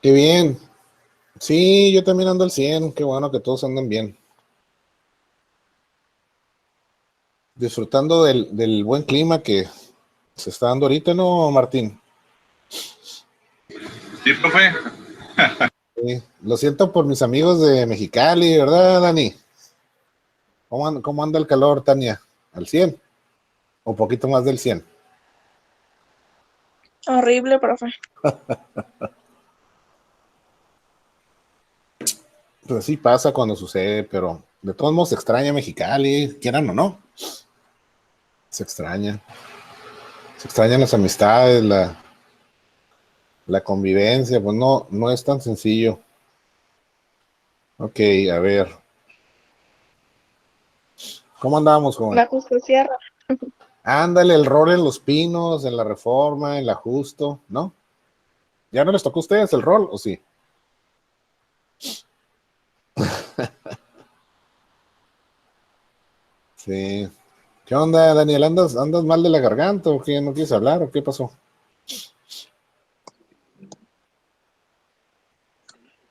Qué bien. Sí, yo también ando al 100. Qué bueno que todos andan bien. Disfrutando del buen clima que se está dando ahorita, ¿no, Martín? Sí, profe. Sí. Lo siento por mis amigos de Mexicali, ¿verdad, Dani? ¿Cómo anda el calor, Tania? ¿Al 100? ¿O poquito más del 100? Horrible, profe. Pues así pasa cuando sucede, pero de todos modos se extraña Mexicali, quieran o no. Se extraña. Se extrañan las amistades, la convivencia, pues no es tan sencillo. Ok, a ver. ¿Cómo andamos, joven? La justo cierra. Ándale, el rol en los pinos, en la reforma, en la justo, ¿no? ¿Ya no les tocó a ustedes el rol o sí? Sí. ¿Qué onda, Daniel? ¿Andas mal de la garganta o qué? ¿No quieres hablar o qué pasó?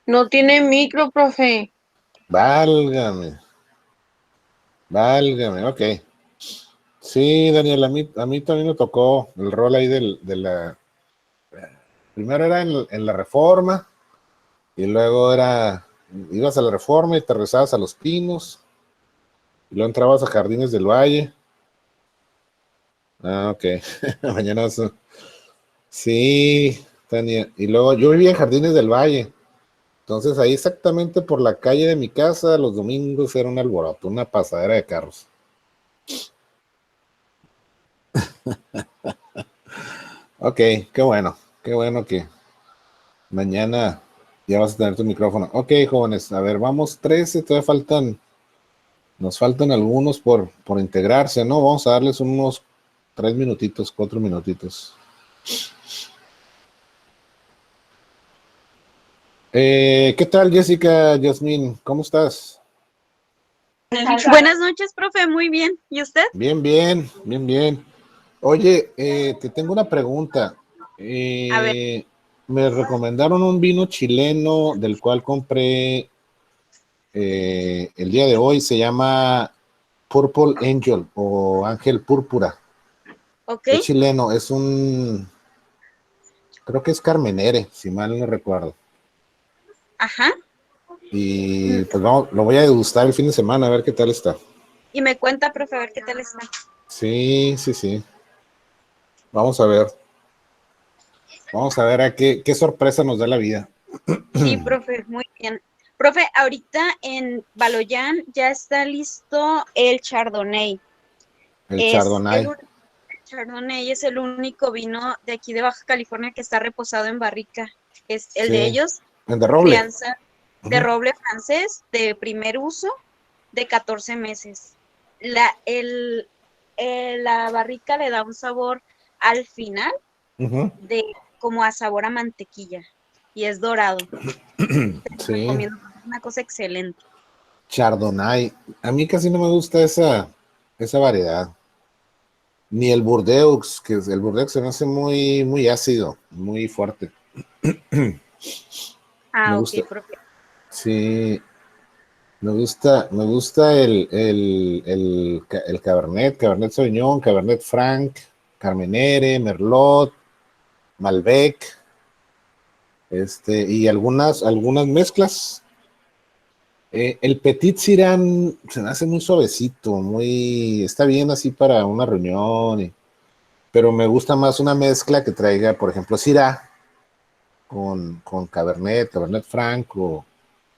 No tiene micro, profe. Válgame, válgame, ok. Sí, Daniel, a mí también me tocó el rol ahí de la... Primero era en la reforma y luego ibas a la reforma y te regresabas a Los Pinos y luego entrabas a Jardines del Valle. Ah, ok. Mañana sí, Tania. Y luego yo vivía en Jardines del Valle. Entonces ahí exactamente por la calle de mi casa, los domingos era un alboroto, una pasadera de carros. Ok, qué bueno que mañana ya vas a tener tu micrófono. Ok, jóvenes, a ver, vamos 13, todavía nos faltan algunos por integrarse, ¿no? Vamos a darles unos 3 minutitos, 4 minutitos. ¿Qué tal, Jessica, Yasmín? ¿Cómo estás? Buenas noches, profe, muy bien. ¿Y usted? Bien, bien, bien, bien. Oye, te tengo una pregunta. A ver, Me recomendaron un vino chileno del cual compré el día de hoy. Se llama Purple Angel o Ángel Púrpura. ok, Es chileno, creo que es Carmenere, si mal no recuerdo. ajá. Y pues vamos, lo voy a degustar el fin de semana a ver qué tal está. Y me cuenta, profe, a ver qué tal está. Sí, sí, sí. Vamos a ver. Vamos a ver a qué sorpresa nos da la vida. Sí, profe, muy bien. Profe, ahorita en Baloyán ya está listo el Chardonnay. El Es el Chardonnay. Chardonnay es el único vino de aquí de Baja California que está reposado en barrica. Es el de Sí. ellos, El de roble. crianza de Ujú. roble francés de primer uso de 14 meses. La barrica le da un sabor al final Ujú. de como a sabor a mantequilla y es dorado. Te lo Sí. recomiendo, es una cosa excelente. Chardonnay. A mí casi no me gusta esa variedad. Ni el Burdeaux, el Burdeaux se me hace muy, muy ácido, muy fuerte. Me Ah, ok, gusta, profe. sí, me gusta el Cabernet Sauvignon, Cabernet Franc, Carmenere, Merlot, Malbec, y algunas mezclas. El Petit Sirán se me hace muy suavecito, está bien así para una reunión, pero me gusta más una mezcla que traiga, por ejemplo, Syrah con Cabernet Franc o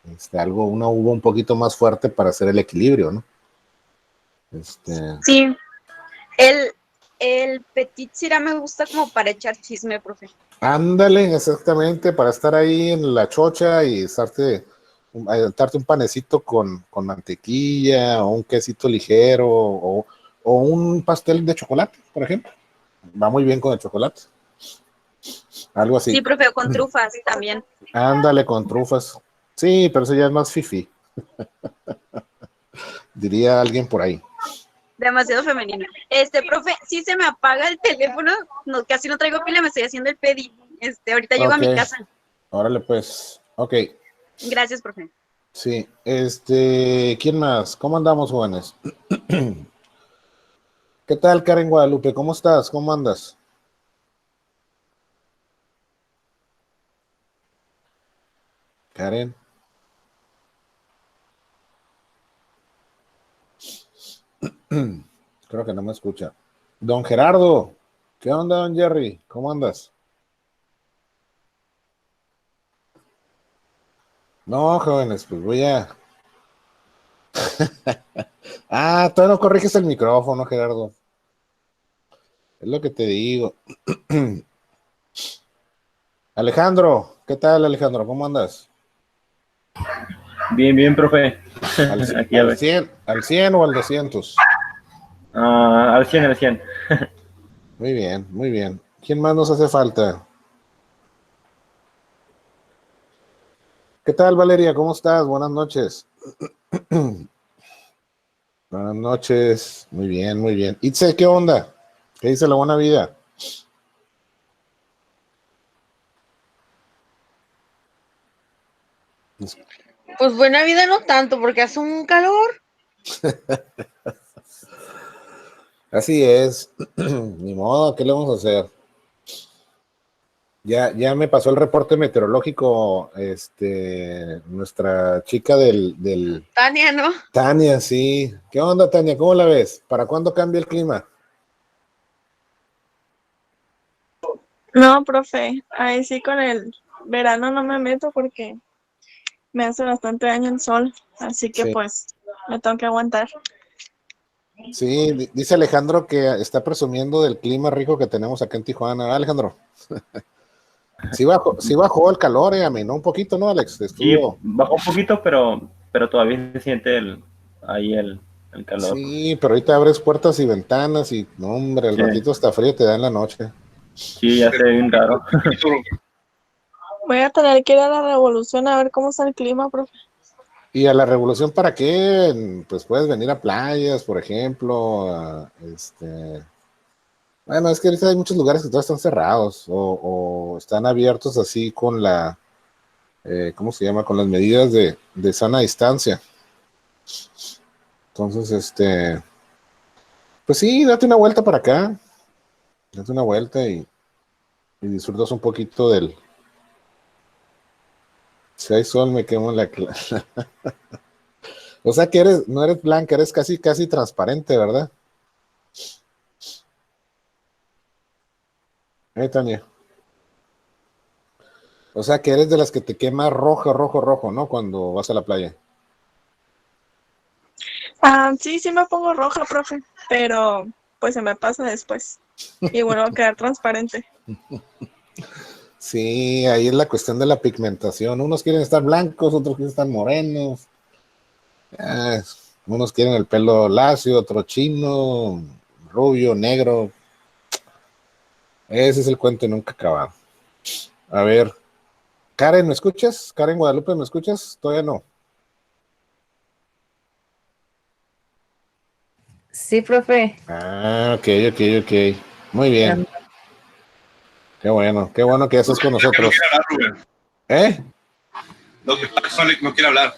una uva un poquito más fuerte para hacer el equilibrio, ¿no? Este, Sí, el Petit Syrah me gusta como para echar chisme, profe. ándale, exactamente, para estar ahí en la chocha y darte un panecito con mantequilla o un quesito ligero o un pastel de chocolate, por ejemplo. Va muy bien con el chocolate, algo Sí, así. profe, con trufas también. Ándale con trufas. Sí, pero eso ya es más fifi, diría alguien por ahí. Demasiado femenino. Profe, si se me apaga el teléfono, no, casi no traigo pila, me estoy haciendo el pedi. Ahorita llego a Ok, mi casa. Órale, pues. Ok, Gracias, profe. sí. ¿Quién más? ¿Cómo andamos, jóvenes? ¿Qué tal, Karen Guadalupe? ¿Cómo estás? ¿Cómo andas? Karen. Creo que no me escucha. Don Gerardo. ¿Qué onda, don Jerry? ¿Cómo andas? No, jóvenes, pues voy a... todavía no corriges el micrófono, Gerardo. Es lo que te digo. Alejandro, ¿qué tal, Alejandro? ¿Cómo andas? Bien, bien, profe. ¿Al, Aquí a al ver. 100, al 100 o al 200? Al 100, al 100. Muy bien, muy bien. ¿Quién más nos hace falta? ¿Qué tal, Valeria? ¿Cómo estás? Buenas noches. Buenas noches. Muy bien, muy bien. Itze, ¿qué onda? ¿Qué dice la buena vida? Pues buena vida no tanto, porque hace un calor. Así es. Ni modo, ¿qué le vamos a hacer? Ya me pasó el reporte meteorológico, nuestra chica del Tania, ¿no? Tania, sí. ¿Qué onda, Tania? ¿Cómo la ves? ¿Para cuándo cambia el clima? No, profe, ahí sí con el verano no me meto porque me hace bastante daño el sol, así que Sí. pues me tengo que aguantar. Sí, dice Alejandro que está presumiendo del clima rico que tenemos acá en Tijuana. Alejandro, sí bajó el calor, amenó un poquito, ¿no, Alex? Sí, Estuvo. bajó un poquito, pero todavía se siente ahí el calor. Sí, pero ahorita abres puertas y ventanas y, no, hombre, el Sí, ratito está frío te da en la noche. sí, ya se ve bien raro. Voy a tener que ir a la Revolución a ver cómo está el clima, profe. ¿Y a la revolución para qué? Pues puedes venir a playas, por ejemplo, Bueno, es que ahorita hay muchos lugares que todavía están cerrados o están abiertos así con ¿cómo se llama? Con las medidas de sana distancia. Entonces, pues sí, date una vuelta para acá, date una vuelta y disfrutas un poquito del... Si hay sol, me quemo en la... O sea que no eres blanca, eres casi, casi transparente, ¿verdad? Tania. O sea que eres de las que te quema rojo, rojo, rojo, ¿no? Cuando vas a la playa. Sí, sí me pongo roja, profe, pero pues se me pasa después y vuelvo a quedar transparente. Sí, ahí es la cuestión de la pigmentación. Unos quieren estar blancos, otros quieren estar morenos. Ah, unos quieren el pelo lacio, otro chino, rubio, negro. Ese es el cuento y nunca acabado. A ver, Karen, ¿me escuchas? Karen Guadalupe, ¿me escuchas? Todavía no. Sí, profe. Ok, ok, ok. Muy bien. Qué bueno que ya estás con nosotros. ¿Eh? Lo que pasa es que no quiere hablar.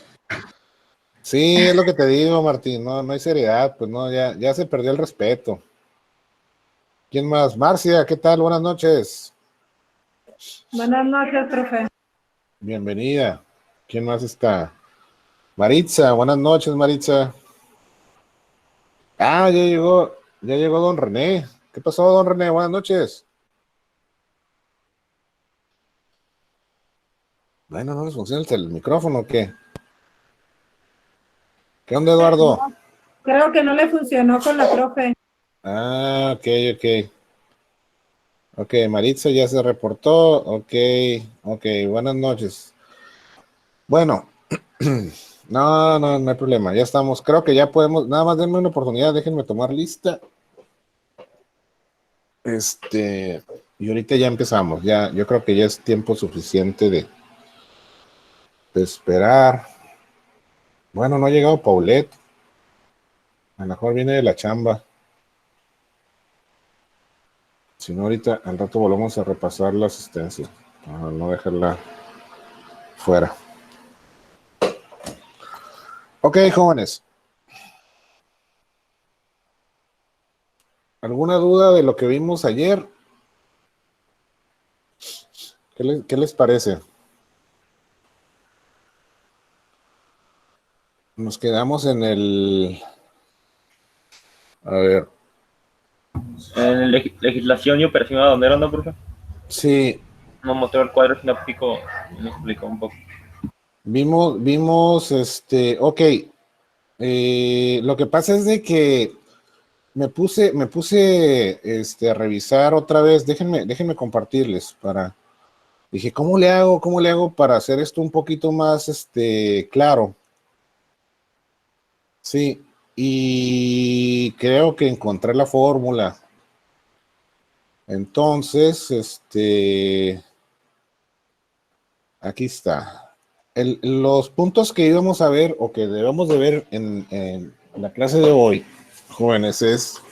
Sí, es lo que te digo, Martín. No, no hay seriedad, pues no, ya se perdió el respeto. ¿Quién más? Marcia, ¿qué tal? Buenas noches. Buenas noches, profe. Bienvenida. ¿Quién más está? Maritza, buenas noches, Maritza. Ya llegó don René. ¿Qué pasó, don René? Buenas noches. Bueno, no les funciona el micrófono, ¿o qué? ¿Qué onda, Eduardo? No, creo que no le funcionó con la profe. Ok, ok. Ok, Maritza ya se reportó. Ok, ok, buenas noches. Bueno, no hay problema. Ya estamos. Creo que ya podemos. Nada más denme una oportunidad. Déjenme tomar lista. Y ahorita ya empezamos. Yo creo que ya es tiempo suficiente de esperar. Bueno, no ha llegado Paulette. A lo mejor viene de la chamba. Si no, ahorita al rato volvemos a repasar la asistencia. Para no dejarla fuera. Ok, jóvenes. ¿Alguna duda de lo que vimos ayer? ¿Qué les parece? Nos quedamos en el... A ver. En legislación y operación aduanera, ¿no, profe? Sí, Nos mostró el cuadro sinóptico y nos explicó un poco. vimos, ok. Lo que pasa es de que me puse, a revisar otra vez. Déjenme compartirles para... Dije, ¿cómo le hago para hacer esto un poquito más, claro? Sí, y creo que encontré la fórmula. Entonces, aquí está. Los puntos que íbamos a ver o que debemos de ver en la clase de hoy, jóvenes, es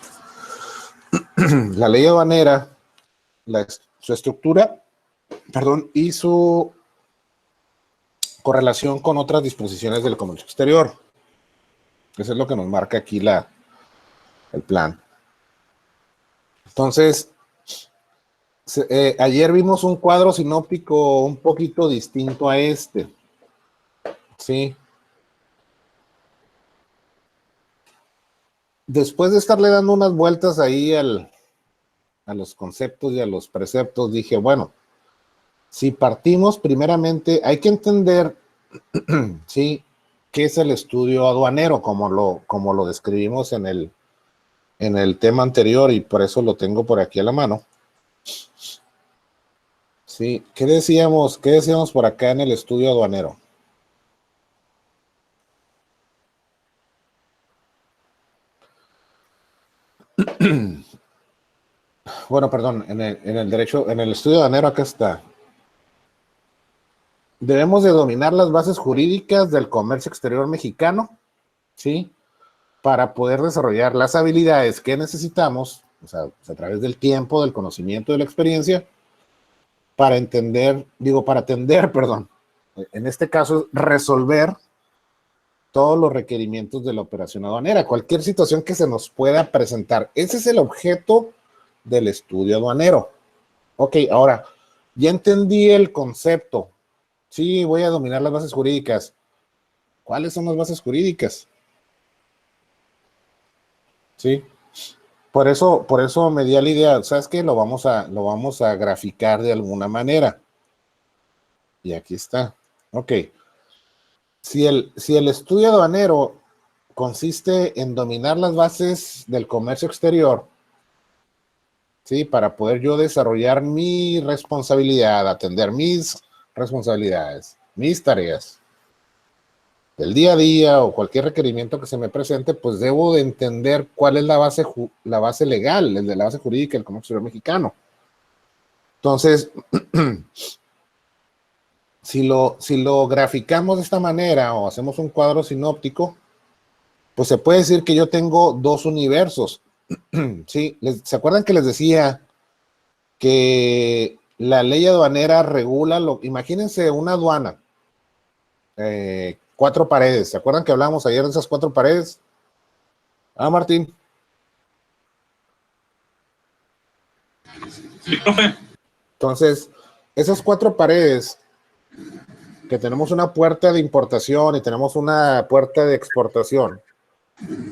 la ley aduanera, su estructura, perdón, y su correlación con otras disposiciones del comercio exterior. Eso es lo que nos marca aquí el plan. Entonces, ayer vimos un cuadro sinóptico un poquito distinto a este. Sí. Después de estarle dando unas vueltas ahí a los conceptos y a los preceptos, dije, bueno, si partimos primeramente, hay que entender, sí, qué es el estudio aduanero, como lo describimos en el tema anterior, y por eso lo tengo por aquí a la mano. Sí, ¿qué decíamos por acá en el estudio aduanero? Bueno, perdón, en el estudio aduanero acá está. Debemos de dominar las bases jurídicas del comercio exterior mexicano, ¿sí? Para poder desarrollar las habilidades que necesitamos, o sea, a través del tiempo, del conocimiento, de la experiencia, para atender, perdón, en este caso, resolver todos los requerimientos de la operación aduanera, cualquier situación que se nos pueda presentar. Ese es el objeto del estudio aduanero. Ok, ahora, ya entendí el concepto. Sí, voy a dominar las bases jurídicas. ¿Cuáles son las bases jurídicas? Sí, por eso me di la idea, ¿sabes qué? Lo vamos a graficar de alguna manera. Y aquí está. Ok. Si el estudio aduanero consiste en dominar las bases del comercio exterior, ¿sí? Para poder yo desarrollar mi responsabilidad, atender mis responsabilidades, mis tareas del día a día o cualquier requerimiento que se me presente, pues debo de entender cuál es la base legal, la base jurídica del comercio exterior mexicano. Entonces, si lo graficamos de esta manera o hacemos un cuadro sinóptico, pues se puede decir que yo tengo dos universos. ¿Sí? ¿Se acuerdan que les decía que la ley aduanera regula imagínense una aduana, 4 paredes? ¿Se acuerdan que hablábamos ayer de esas 4 paredes? Ah, Martín. Sí, profe. Entonces, esas 4 paredes, que tenemos una puerta de importación y tenemos una puerta de exportación,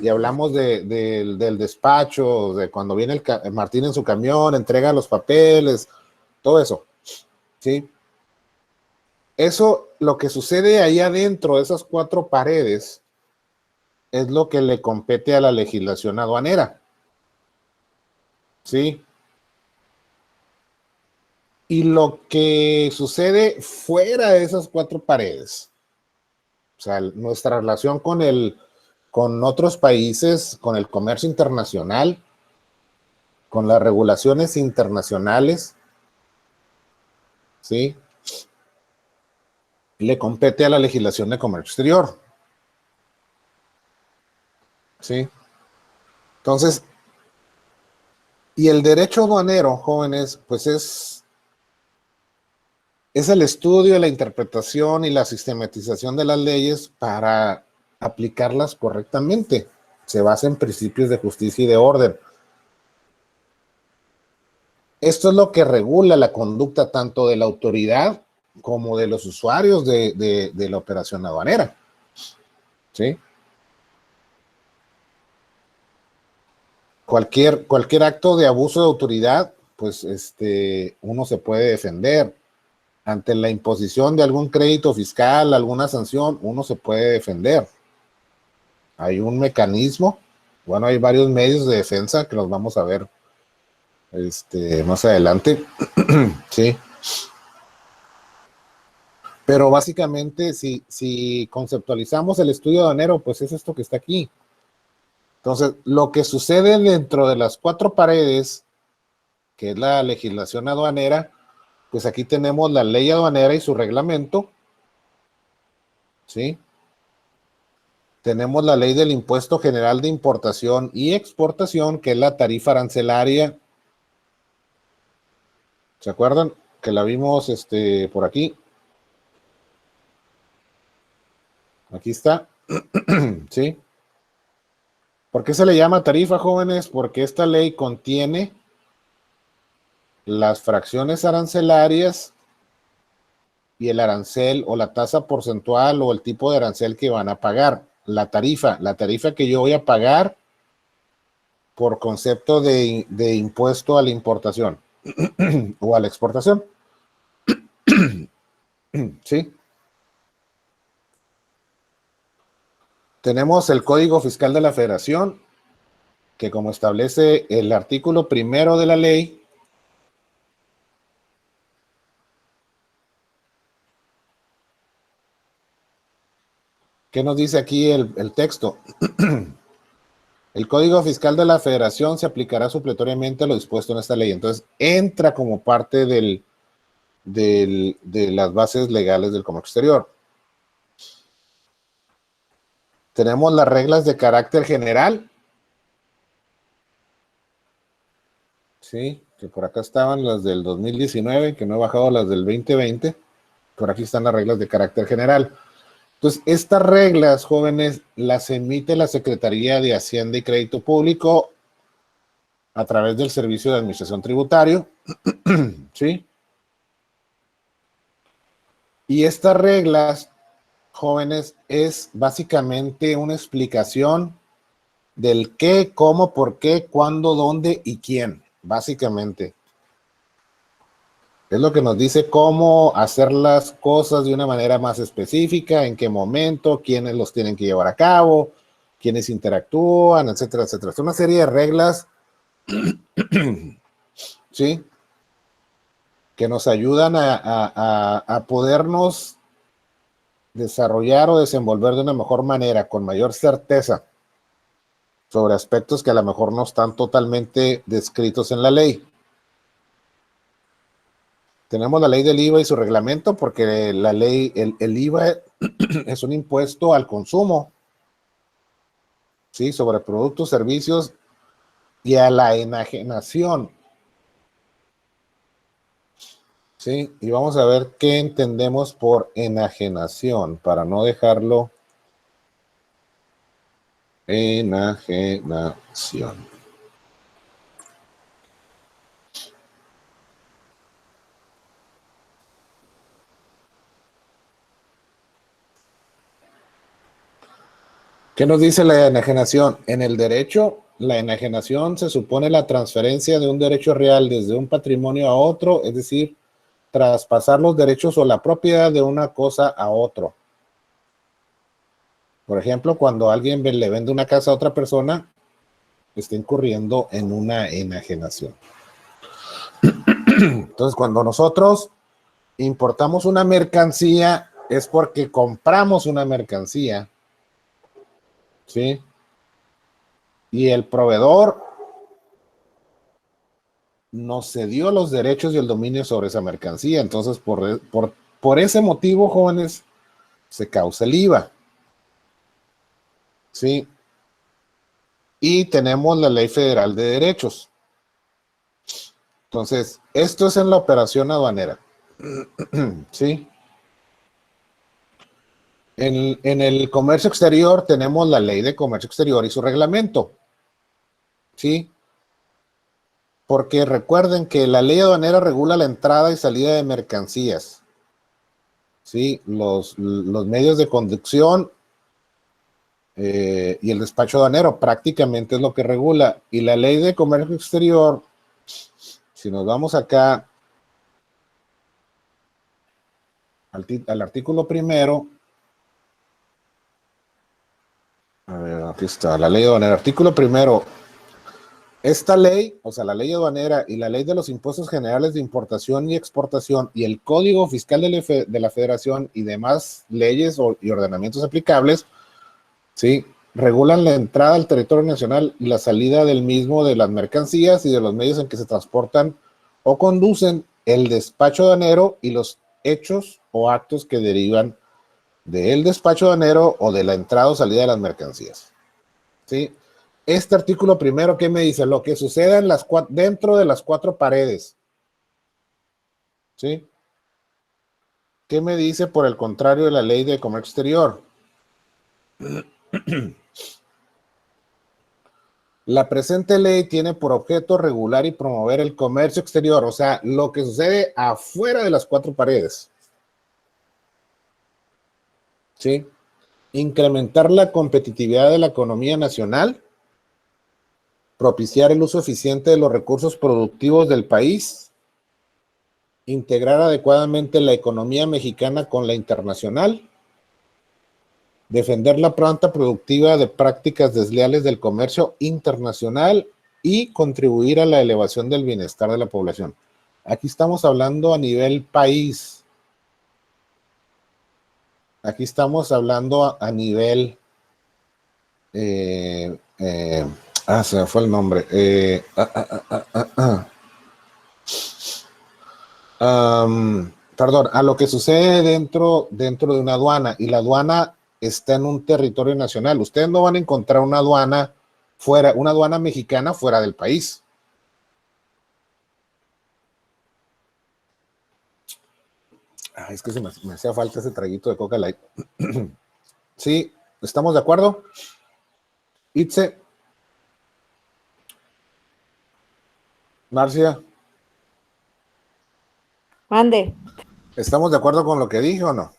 y hablamos del despacho, de cuando viene el Martín en su camión, entrega los papeles, todo eso, ¿sí? Eso, lo que sucede ahí adentro de esas 4 paredes, es lo que le compete a la legislación aduanera, ¿sí? Y lo que sucede fuera de esas 4 paredes, o sea, nuestra relación con otros países, con el comercio internacional, con las regulaciones internacionales, ¿sí? Le compete a la legislación de comercio exterior, ¿sí? Entonces, y el derecho aduanero, jóvenes, pues es es el estudio, la interpretación y la sistematización de las leyes para aplicarlas correctamente. Se basa en principios de justicia y de orden. Esto es lo que regula la conducta tanto de la autoridad como de los usuarios de la operación aduanera. ¿Sí? Cualquier acto de abuso de autoridad, pues uno se puede defender. Ante la imposición de algún crédito fiscal, alguna sanción, uno se puede defender. Hay un mecanismo, bueno, hay varios medios de defensa que los vamos a ver más adelante. Sí. Pero básicamente, si conceptualizamos el estudio aduanero, pues es esto que está aquí. Entonces, lo que sucede dentro de las cuatro paredes, que es la legislación aduanera, pues aquí tenemos la ley aduanera y su reglamento, ¿sí? Tenemos la ley del impuesto general de importación y exportación, que es la tarifa arancelaria. ¿Se acuerdan? Que la vimos por aquí. Aquí está. ¿Sí? ¿Por qué se le llama tarifa, jóvenes? Porque esta ley contiene las fracciones arancelarias y el arancel o la tasa porcentual o el tipo de arancel que van a pagar. La tarifa que yo voy a pagar por concepto de impuesto a la importación o a la exportación. ¿Sí? Tenemos el Código Fiscal de la Federación, que como establece el artículo primero de la ley, ¿qué nos dice aquí el texto? El Código Fiscal de la Federación se aplicará supletoriamente a lo dispuesto en esta ley. Entonces, entra como parte de las bases legales del comercio exterior. Tenemos las reglas de carácter general. Sí, que por acá estaban las del 2019, que no he bajado las del 2020. Por aquí están las reglas de carácter general. Entonces, estas reglas, jóvenes, las emite la Secretaría de Hacienda y Crédito Público a través del Servicio de Administración Tributario. ¿Sí? Y estas reglas, jóvenes, es básicamente una explicación del qué, cómo, por qué, cuándo, dónde y quién, básicamente. Es lo que nos dice cómo hacer las cosas de una manera más específica, en qué momento, quiénes los tienen que llevar a cabo, quiénes interactúan, etcétera, etcétera. Es una serie de reglas, ¿sí? Que nos ayudan a podernos desarrollar o desenvolver de una mejor manera, con mayor certeza, sobre aspectos que a lo mejor no están totalmente descritos en la ley. Tenemos la ley del IVA y su reglamento, porque la ley, el IVA es un impuesto al consumo, ¿sí? Sobre productos, servicios y a la enajenación. Sí, y vamos a ver qué entendemos por enajenación, para no dejarlo. Enajenación. ¿Qué nos dice la enajenación? En el derecho, la enajenación se supone la transferencia de un derecho real desde un patrimonio a otro, es decir, traspasar los derechos o la propiedad de una cosa a otro. Por ejemplo, cuando alguien le vende una casa a otra persona, está incurriendo en una enajenación. Entonces, cuando nosotros importamos una mercancía, es porque compramos una mercancía, ¿sí? Y el proveedor nos cedió los derechos y el dominio sobre esa mercancía. Entonces, por ese motivo, jóvenes, se causa el IVA. ¿Sí? Y tenemos la Ley Federal de Derechos. Entonces, esto es en la operación aduanera. Sí. En el comercio exterior tenemos la ley de comercio exterior y su reglamento. ¿Sí? Porque recuerden que la ley aduanera regula la entrada y salida de mercancías. ¿Sí? Los medios de conducción y el despacho aduanero prácticamente es lo que regula. Y la ley de comercio exterior, si nos vamos acá al artículo primero, a ver, aquí está, la ley aduanera, artículo primero. Esta ley, o sea, la ley aduanera y la ley de los impuestos generales de importación y exportación y el Código Fiscal de la Federación y demás leyes y ordenamientos aplicables, ¿sí? Regulan la entrada al territorio nacional y la salida del mismo de las mercancías y de los medios en que se transportan o conducen, el despacho aduanero y los hechos o actos que derivan del despacho aduanero o de la entrada o salida de las mercancías. ¿Sí? Este artículo primero, ¿qué me dice? Lo que suceda en dentro de las cuatro paredes. ¿Sí? ¿Qué me dice por el contrario de la ley de comercio exterior? La presente ley tiene por objeto regular y promover el comercio exterior, o sea, lo que sucede afuera de las cuatro paredes. ¿Sí? Incrementar la competitividad de la economía nacional, propiciar el uso eficiente de los recursos productivos del país, integrar adecuadamente la economía mexicana con la internacional, defender la planta productiva de prácticas desleales del comercio internacional y contribuir a la elevación del bienestar de la población. Aquí estamos hablando a nivel país. Aquí estamos hablando a nivel... se me fue el nombre. Perdón, a lo que sucede dentro de una aduana, y la aduana está en un territorio nacional. Ustedes no van a encontrar una aduana mexicana fuera del país. Es que me hacía falta ese traguito de Coca Light. ¿Sí? ¿Estamos de acuerdo? Itze. Marcia. Mande. ¿Estamos de acuerdo con lo que dije o no?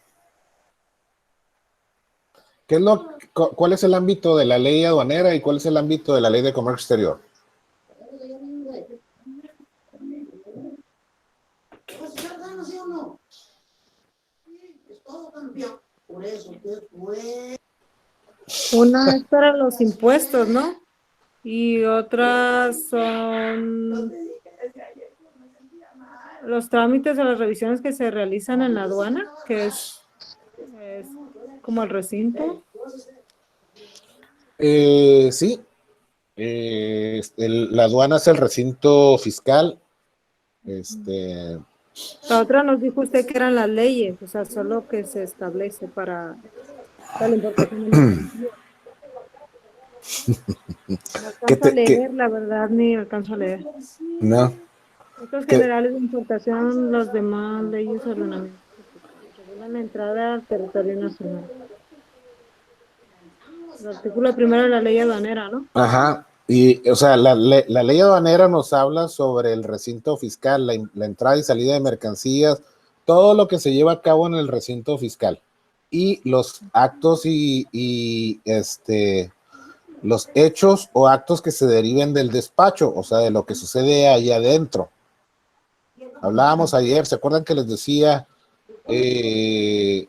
¿Cuál es el ámbito de la ley aduanera y cuál es el ámbito de la ley de comercio exterior? Una es para los impuestos, ¿no? Y otras son los trámites o las revisiones que se realizan en la aduana, que es como el recinto. Sí. La aduana es el recinto fiscal. La otra nos dijo usted que eran las leyes, o sea, solo que se establece para la importación. No alcanzo a leer, la verdad, ni alcanzo a leer. No. Otros generales de importación, los demás leyes ordenamientos regulan la entrada al territorio nacional. El artículo primero de la ley aduanera, ¿no? Ajá. Y, o sea, la ley aduanera nos habla sobre el recinto fiscal, la entrada y salida de mercancías, todo lo que se lleva a cabo en el recinto fiscal. Y los actos los hechos o actos que se deriven del despacho, o sea, de lo que sucede ahí adentro. Hablábamos ayer, ¿se acuerdan que les decía que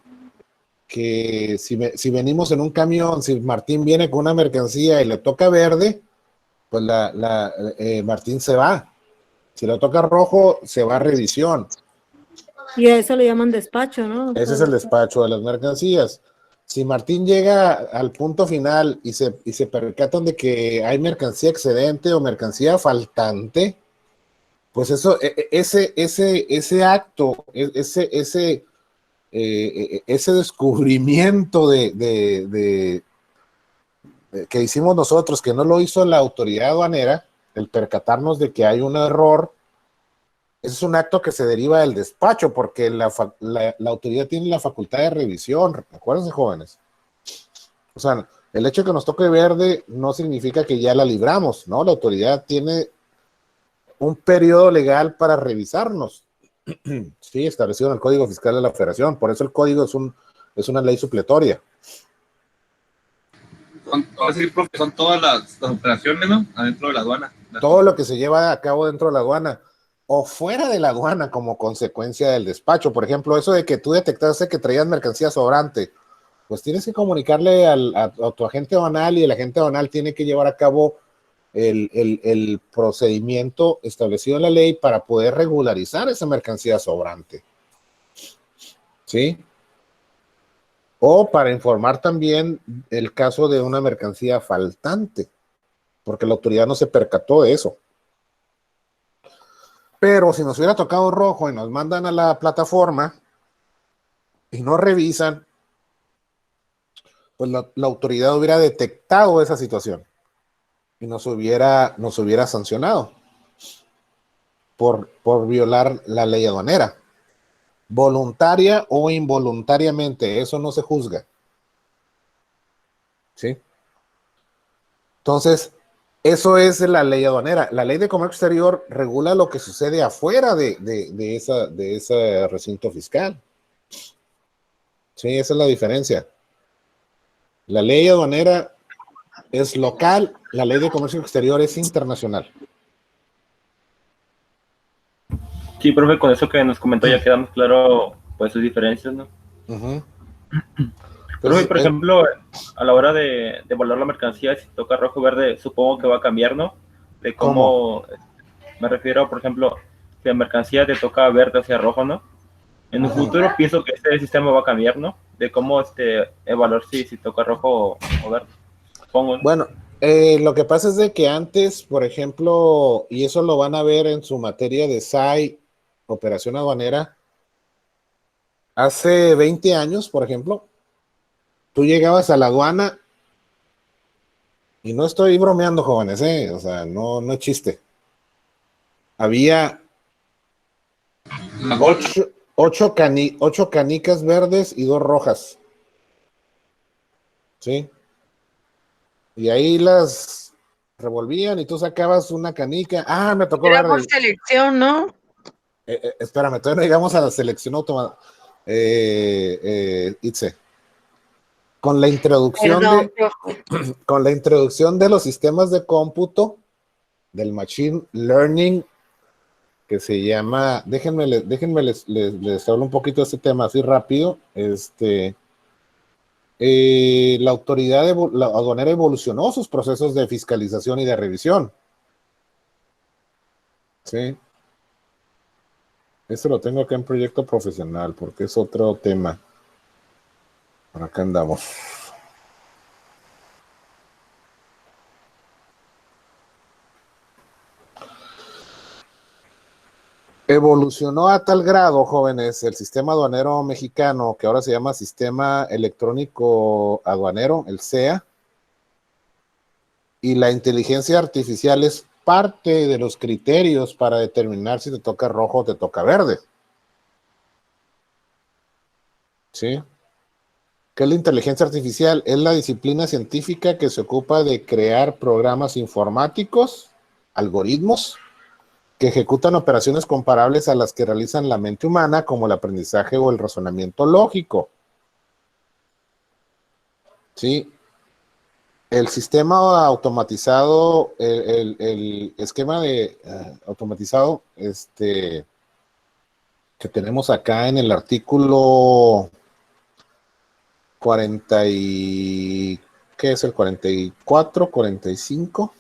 si venimos en un camión, si Martín viene con una mercancía y le toca verde, pues Martín se va. Si le toca rojo, se va a revisión. Y a eso le llaman despacho, ¿no? Ese es el despacho de las mercancías. Si Martín llega al punto final y se percatan de que hay mercancía excedente o mercancía faltante, pues eso, ese acto, ese descubrimiento que hicimos nosotros, que no lo hizo la autoridad aduanera, el percatarnos de que hay un error, ese es un acto que se deriva del despacho, porque la autoridad tiene la facultad de revisión, acuérdense, jóvenes. O sea, el hecho de que nos toque verde no significa que ya la libramos, ¿no? La autoridad tiene un periodo legal para revisarnos. Sí, establecido en el Código Fiscal de la Federación. Por eso el código es una ley supletoria. Son todas las operaciones, ¿no? Adentro de la aduana. Todo lo que se lleva a cabo dentro de la aduana o fuera de la aduana como consecuencia del despacho. Por ejemplo, eso de que tú detectaste que traías mercancía sobrante, pues tienes que comunicarle a tu agente aduanal, y el agente aduanal tiene que llevar a cabo el procedimiento establecido en la ley para poder regularizar esa mercancía sobrante. ¿Sí? O para informar también el caso de una mercancía faltante, porque la autoridad no se percató de eso. Pero si nos hubiera tocado rojo y nos mandan a la plataforma y no revisan, pues la autoridad hubiera detectado esa situación y nos hubiera sancionado por violar la ley aduanera. Voluntaria o involuntariamente, eso no se juzga. ¿Sí? Entonces, eso es la ley aduanera. La ley de comercio exterior regula lo que sucede afuera de ese recinto fiscal. Sí, esa es la diferencia. La ley aduanera es local, la ley de comercio exterior es internacional. Sí, profe, con eso que nos comentó ya quedamos claro, pues, sus diferencias, ¿no? Uh-huh. Profe, por ejemplo, a la hora de evaluar la mercancía, si toca rojo o verde, supongo que va a cambiar, ¿no? De cómo, me refiero, por ejemplo, si la mercancía te toca verde hacia rojo, ¿no? En un futuro pienso que este sistema va a cambiar, ¿no? De cómo evaluar si toca rojo o verde. Supongo, ¿no? Bueno, lo que pasa es de que antes, por ejemplo, y eso lo van a ver en su materia de SAI, operación aduanera, hace 20 años, por ejemplo, tú llegabas a la aduana, y no estoy bromeando, jóvenes, o sea, no es chiste. Había 8 canicas verdes y 2 rojas. ¿Sí? Y ahí las revolvían y tú sacabas una canica. Ah, me tocó Era verde. por selección, ¿no? Espérame, todavía no llegamos a la selección automática. Itze. Con la introducción Perdón, profe. con la introducción de los sistemas de cómputo, del machine learning, que se llama, déjenme les hablo un poquito de este tema así rápido. La autoridad la aduanera evolucionó sus procesos de fiscalización y de revisión. Sí. Esto lo tengo acá en proyecto profesional porque es otro tema. Por acá andamos. Evolucionó a tal grado, jóvenes, el sistema aduanero mexicano, que ahora se llama Sistema Electrónico Aduanero, el SEA, y la inteligencia artificial es parte de los criterios para determinar si te toca rojo o te toca verde. ¿Sí? ¿Qué es la inteligencia artificial? Es la disciplina científica que se ocupa de crear programas informáticos, algoritmos, que ejecutan operaciones comparables a las que realizan la mente humana, como el aprendizaje o el razonamiento lógico. ¿Sí? El sistema automatizado, el esquema de automatizado que tenemos acá en el artículo 40 y, ¿qué es el 44, 45?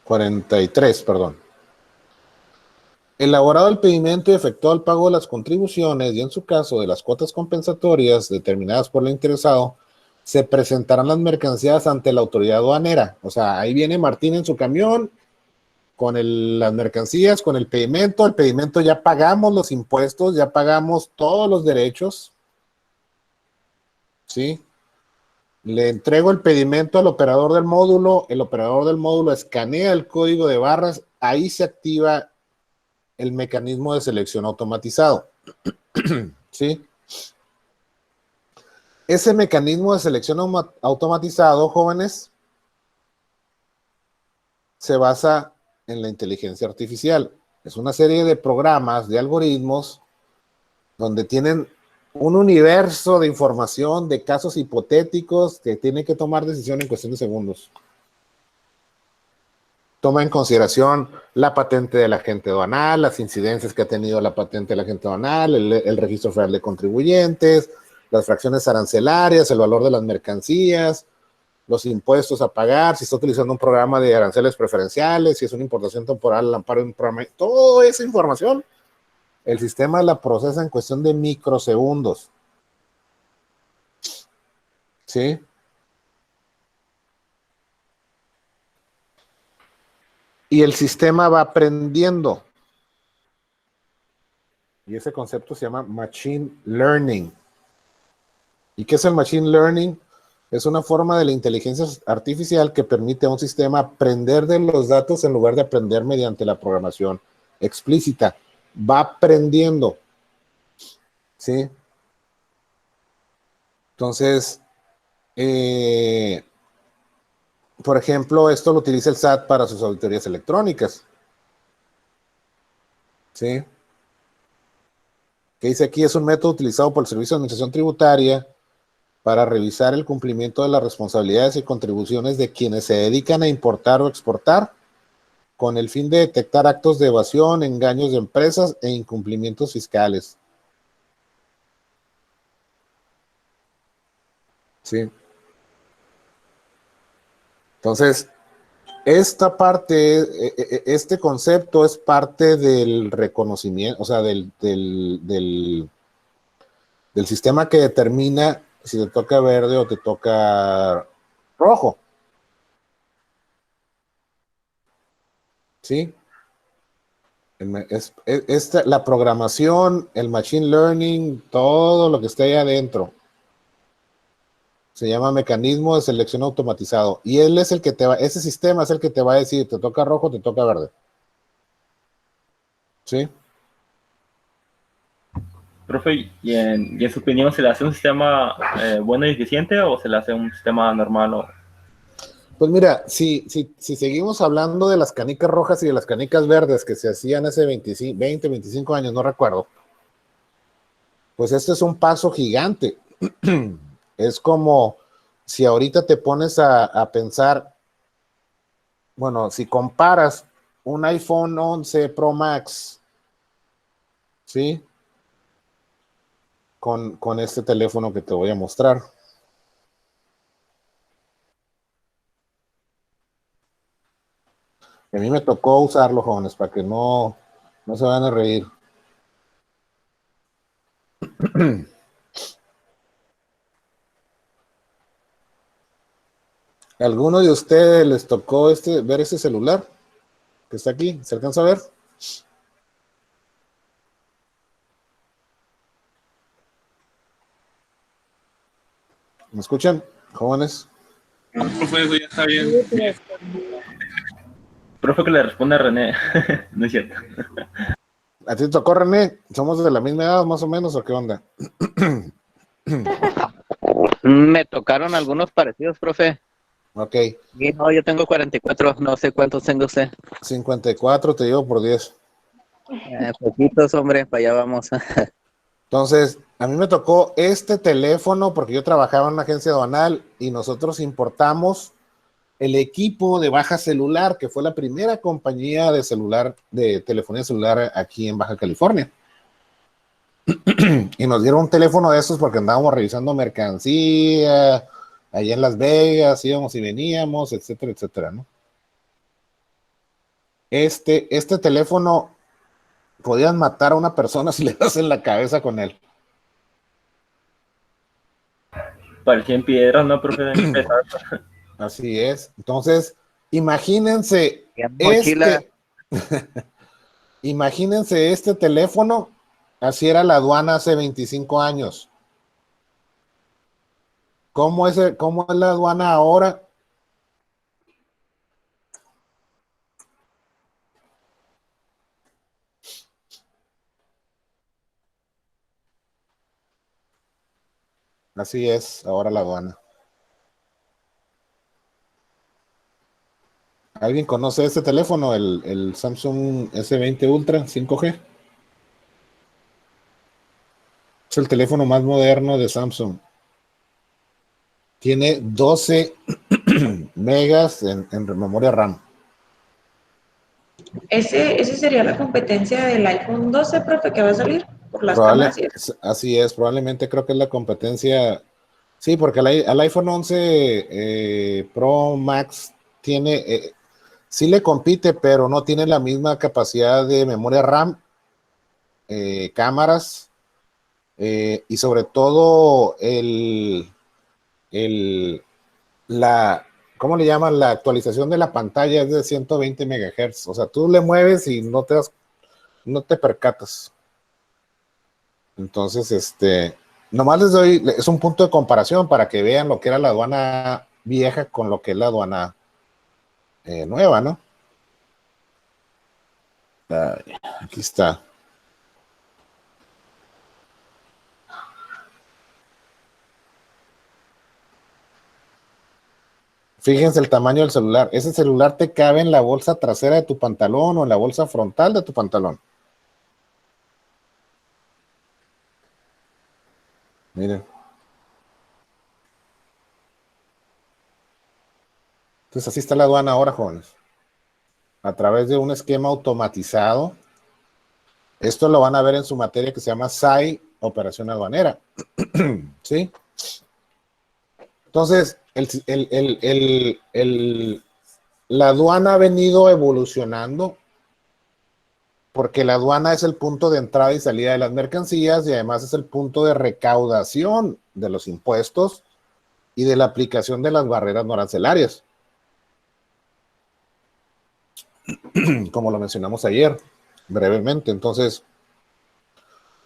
$43, perdón. Elaborado el pedimento y efectuado el pago de las contribuciones y en su caso de las cuotas compensatorias determinadas por el interesado, se presentarán las mercancías ante la autoridad aduanera. O sea, ahí viene Martín en su camión con las mercancías, con el pedimento ya pagamos los impuestos, ya pagamos todos los derechos. ¿sí? Le entrego el pedimento al operador del módulo, el operador del módulo escanea el código de barras, ahí se activa el mecanismo de selección automatizado, ¿sí? Ese mecanismo de selección automatizado, jóvenes, se basa en la inteligencia artificial. Es una serie de programas, de algoritmos, donde tienen un universo de información, de casos hipotéticos, que tienen que tomar decisión en cuestión de segundos. Toma en consideración la patente del agente aduanal, las incidencias que ha tenido la patente del agente aduanal, el registro federal de contribuyentes, las fracciones arancelarias, el valor de las mercancías, los impuestos a pagar, si está utilizando un programa de aranceles preferenciales, si es una importación temporal, el amparo de un programa, toda esa información, el sistema la procesa en cuestión de microsegundos. ¿Sí? Y el sistema va aprendiendo. Y ese concepto se llama Machine Learning. ¿Y qué es el Machine Learning? Es una forma de la inteligencia artificial que permite a un sistema aprender de los datos en lugar de aprender mediante la programación explícita. Va aprendiendo. ¿Sí? Entonces, por ejemplo, esto lo utiliza el SAT para sus auditorías electrónicas. ¿Sí? Que dice aquí, es un método utilizado por el Servicio de Administración Tributaria para revisar el cumplimiento de las responsabilidades y contribuciones de quienes se dedican a importar o exportar con el fin de detectar actos de evasión, engaños de empresas e incumplimientos fiscales. Sí. Entonces, esta parte, este concepto es parte del reconocimiento, o sea, del sistema que determina si te toca verde o te toca rojo. ¿Sí? La programación, el machine learning, todo lo que esté ahí adentro, se llama mecanismo de selección automatizado. Y él es el que ese sistema es el que te va a decir, te toca rojo, te toca verde. ¿Sí? Profe, ¿y en su opinión se le hace un sistema bueno y eficiente o se le hace un sistema normal? Pues mira, si seguimos hablando de las canicas rojas y de las canicas verdes que se hacían hace 20, 25 años, no recuerdo, pues este es un paso gigante. Es como si ahorita te pones a pensar, bueno, si comparas un iPhone 11 Pro Max, ¿sí? Con este teléfono que te voy a mostrar. A mí me tocó usarlo, jóvenes, para que no se vayan a reír. ¿Alguno de ustedes les tocó ver ese celular que está aquí? ¿Se alcanza a ver? ¿Me escuchan, jóvenes? No, profe, eso ya está bien. Profe, que le responde a René. No es cierto. ¿A ti te tocó, René? ¿Somos de la misma edad, más o menos, o qué onda? Me tocaron algunos parecidos, profe. Ok. Y no, yo tengo 44, no sé cuántos tengo usted. 54, te digo por 10. Poquitos, hombre, para allá vamos. Entonces, a mí me tocó este teléfono porque yo trabajaba en una agencia aduanal y nosotros importamos el equipo de Baja Celular, que fue la primera compañía de telefonía celular aquí en Baja California. Y nos dieron un teléfono de esos porque andábamos revisando mercancía allá en Las Vegas, íbamos y veníamos, etcétera, etcétera, ¿no? Este teléfono podían matar a una persona si le das en la cabeza con él. Parecían piedras, ¿no, profe? Así es. Entonces, imagínense Mochila. imagínense este teléfono, así era la aduana hace 25 años. cómo es la aduana ahora? Así es ahora la aduana. ¿Alguien conoce este teléfono, el Samsung S20 Ultra 5G? Es el teléfono más moderno de Samsung. Tiene 12 megas en memoria RAM. Ese sería la competencia del iPhone 12, profe, que va a salir por las cámaras y eso. Así es, probablemente creo que es la competencia. Sí, porque al iPhone 11 Pro Max tiene, sí le compite, pero no tiene la misma capacidad de memoria RAM, cámaras, y sobre todo ¿cómo le llaman? La actualización de la pantalla es de 120 MHz. O sea, tú le mueves y no te percatas. Entonces, nomás les doy, es un punto de comparación para que vean lo que era la aduana vieja con lo que es la aduana nueva, ¿no? Aquí está. Fíjense el tamaño del celular. Ese celular te cabe en la bolsa trasera de tu pantalón o en la bolsa frontal de tu pantalón. Miren. Entonces así está la aduana ahora, jóvenes. A través de un esquema automatizado. Esto lo van a ver en su materia que se llama SAI, Operación Aduanera. ¿Sí? Entonces, la aduana ha venido evolucionando porque la aduana es el punto de entrada y salida de las mercancías y además es el punto de recaudación de los impuestos y de la aplicación de las barreras no arancelarias. Como lo mencionamos ayer, brevemente. Entonces,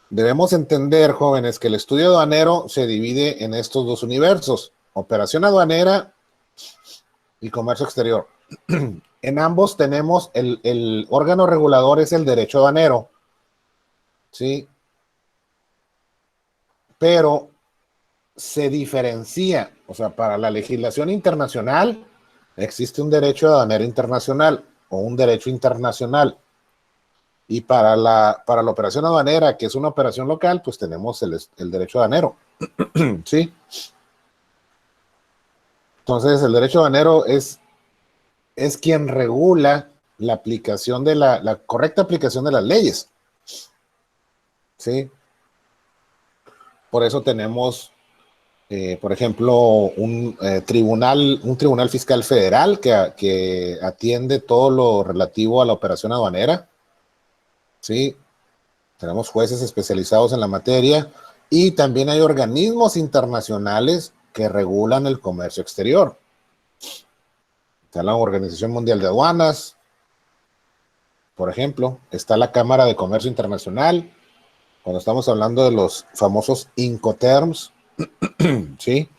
debemos entender, jóvenes, que el estudio aduanero se divide en estos dos universos: operación aduanera y comercio exterior. En ambos tenemos el órgano regulador es el derecho aduanero, ¿sí? Pero se diferencia, o sea, para la legislación internacional existe un derecho aduanero internacional o un derecho internacional. Y para la operación aduanera, que es una operación local, pues tenemos el derecho aduanero, ¿sí? Entonces, el derecho aduanero es quien regula la aplicación de la correcta aplicación de las leyes, ¿sí? Por eso tenemos, por ejemplo, un tribunal fiscal federal que atiende todo lo relativo a la operación aduanera, ¿sí? Tenemos jueces especializados en la materia y también hay organismos internacionales que regulan el comercio exterior. Está la Organización Mundial de Aduanas, por ejemplo, está la Cámara de Comercio Internacional, cuando estamos hablando de los famosos Incoterms, ¿sí?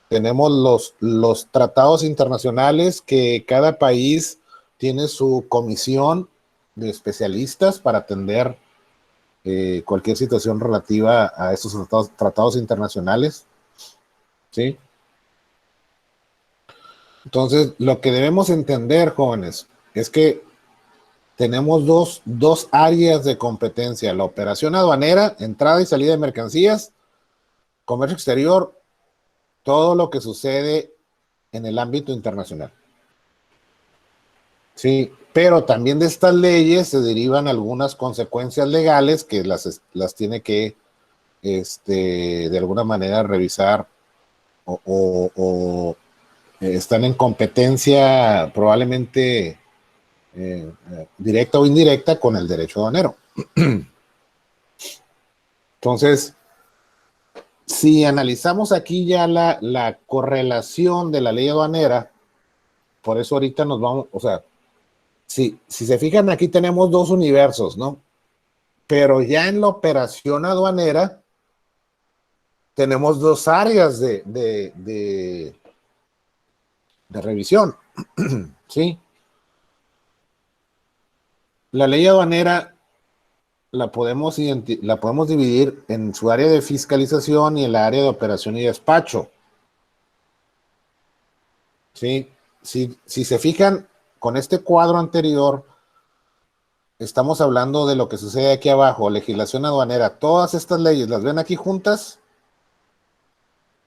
Tenemos los tratados internacionales que cada país tiene su comisión de especialistas para atender cualquier situación relativa a estos tratados internacionales, ¿sí? Entonces, lo que debemos entender, jóvenes, es que tenemos dos áreas de competencia: la operación aduanera, entrada y salida de mercancías; comercio exterior, todo lo que sucede en el ámbito internacional. Sí, pero también de estas leyes se derivan algunas consecuencias legales que las tiene que, de alguna manera, revisar o están en competencia probablemente directa o indirecta con el derecho aduanero. Entonces, si analizamos aquí ya la correlación de la ley aduanera, por eso ahorita nos vamos, o sea, si se fijan, aquí tenemos dos universos, ¿no? Pero ya en la operación aduanera, tenemos dos áreas de revisión, ¿sí? La ley aduanera la podemos dividir en su área de fiscalización y el área de operación y despacho. ¿Sí? Si se fijan, con este cuadro anterior, estamos hablando de lo que sucede aquí abajo, legislación aduanera. Todas estas leyes, ¿las ven aquí juntas?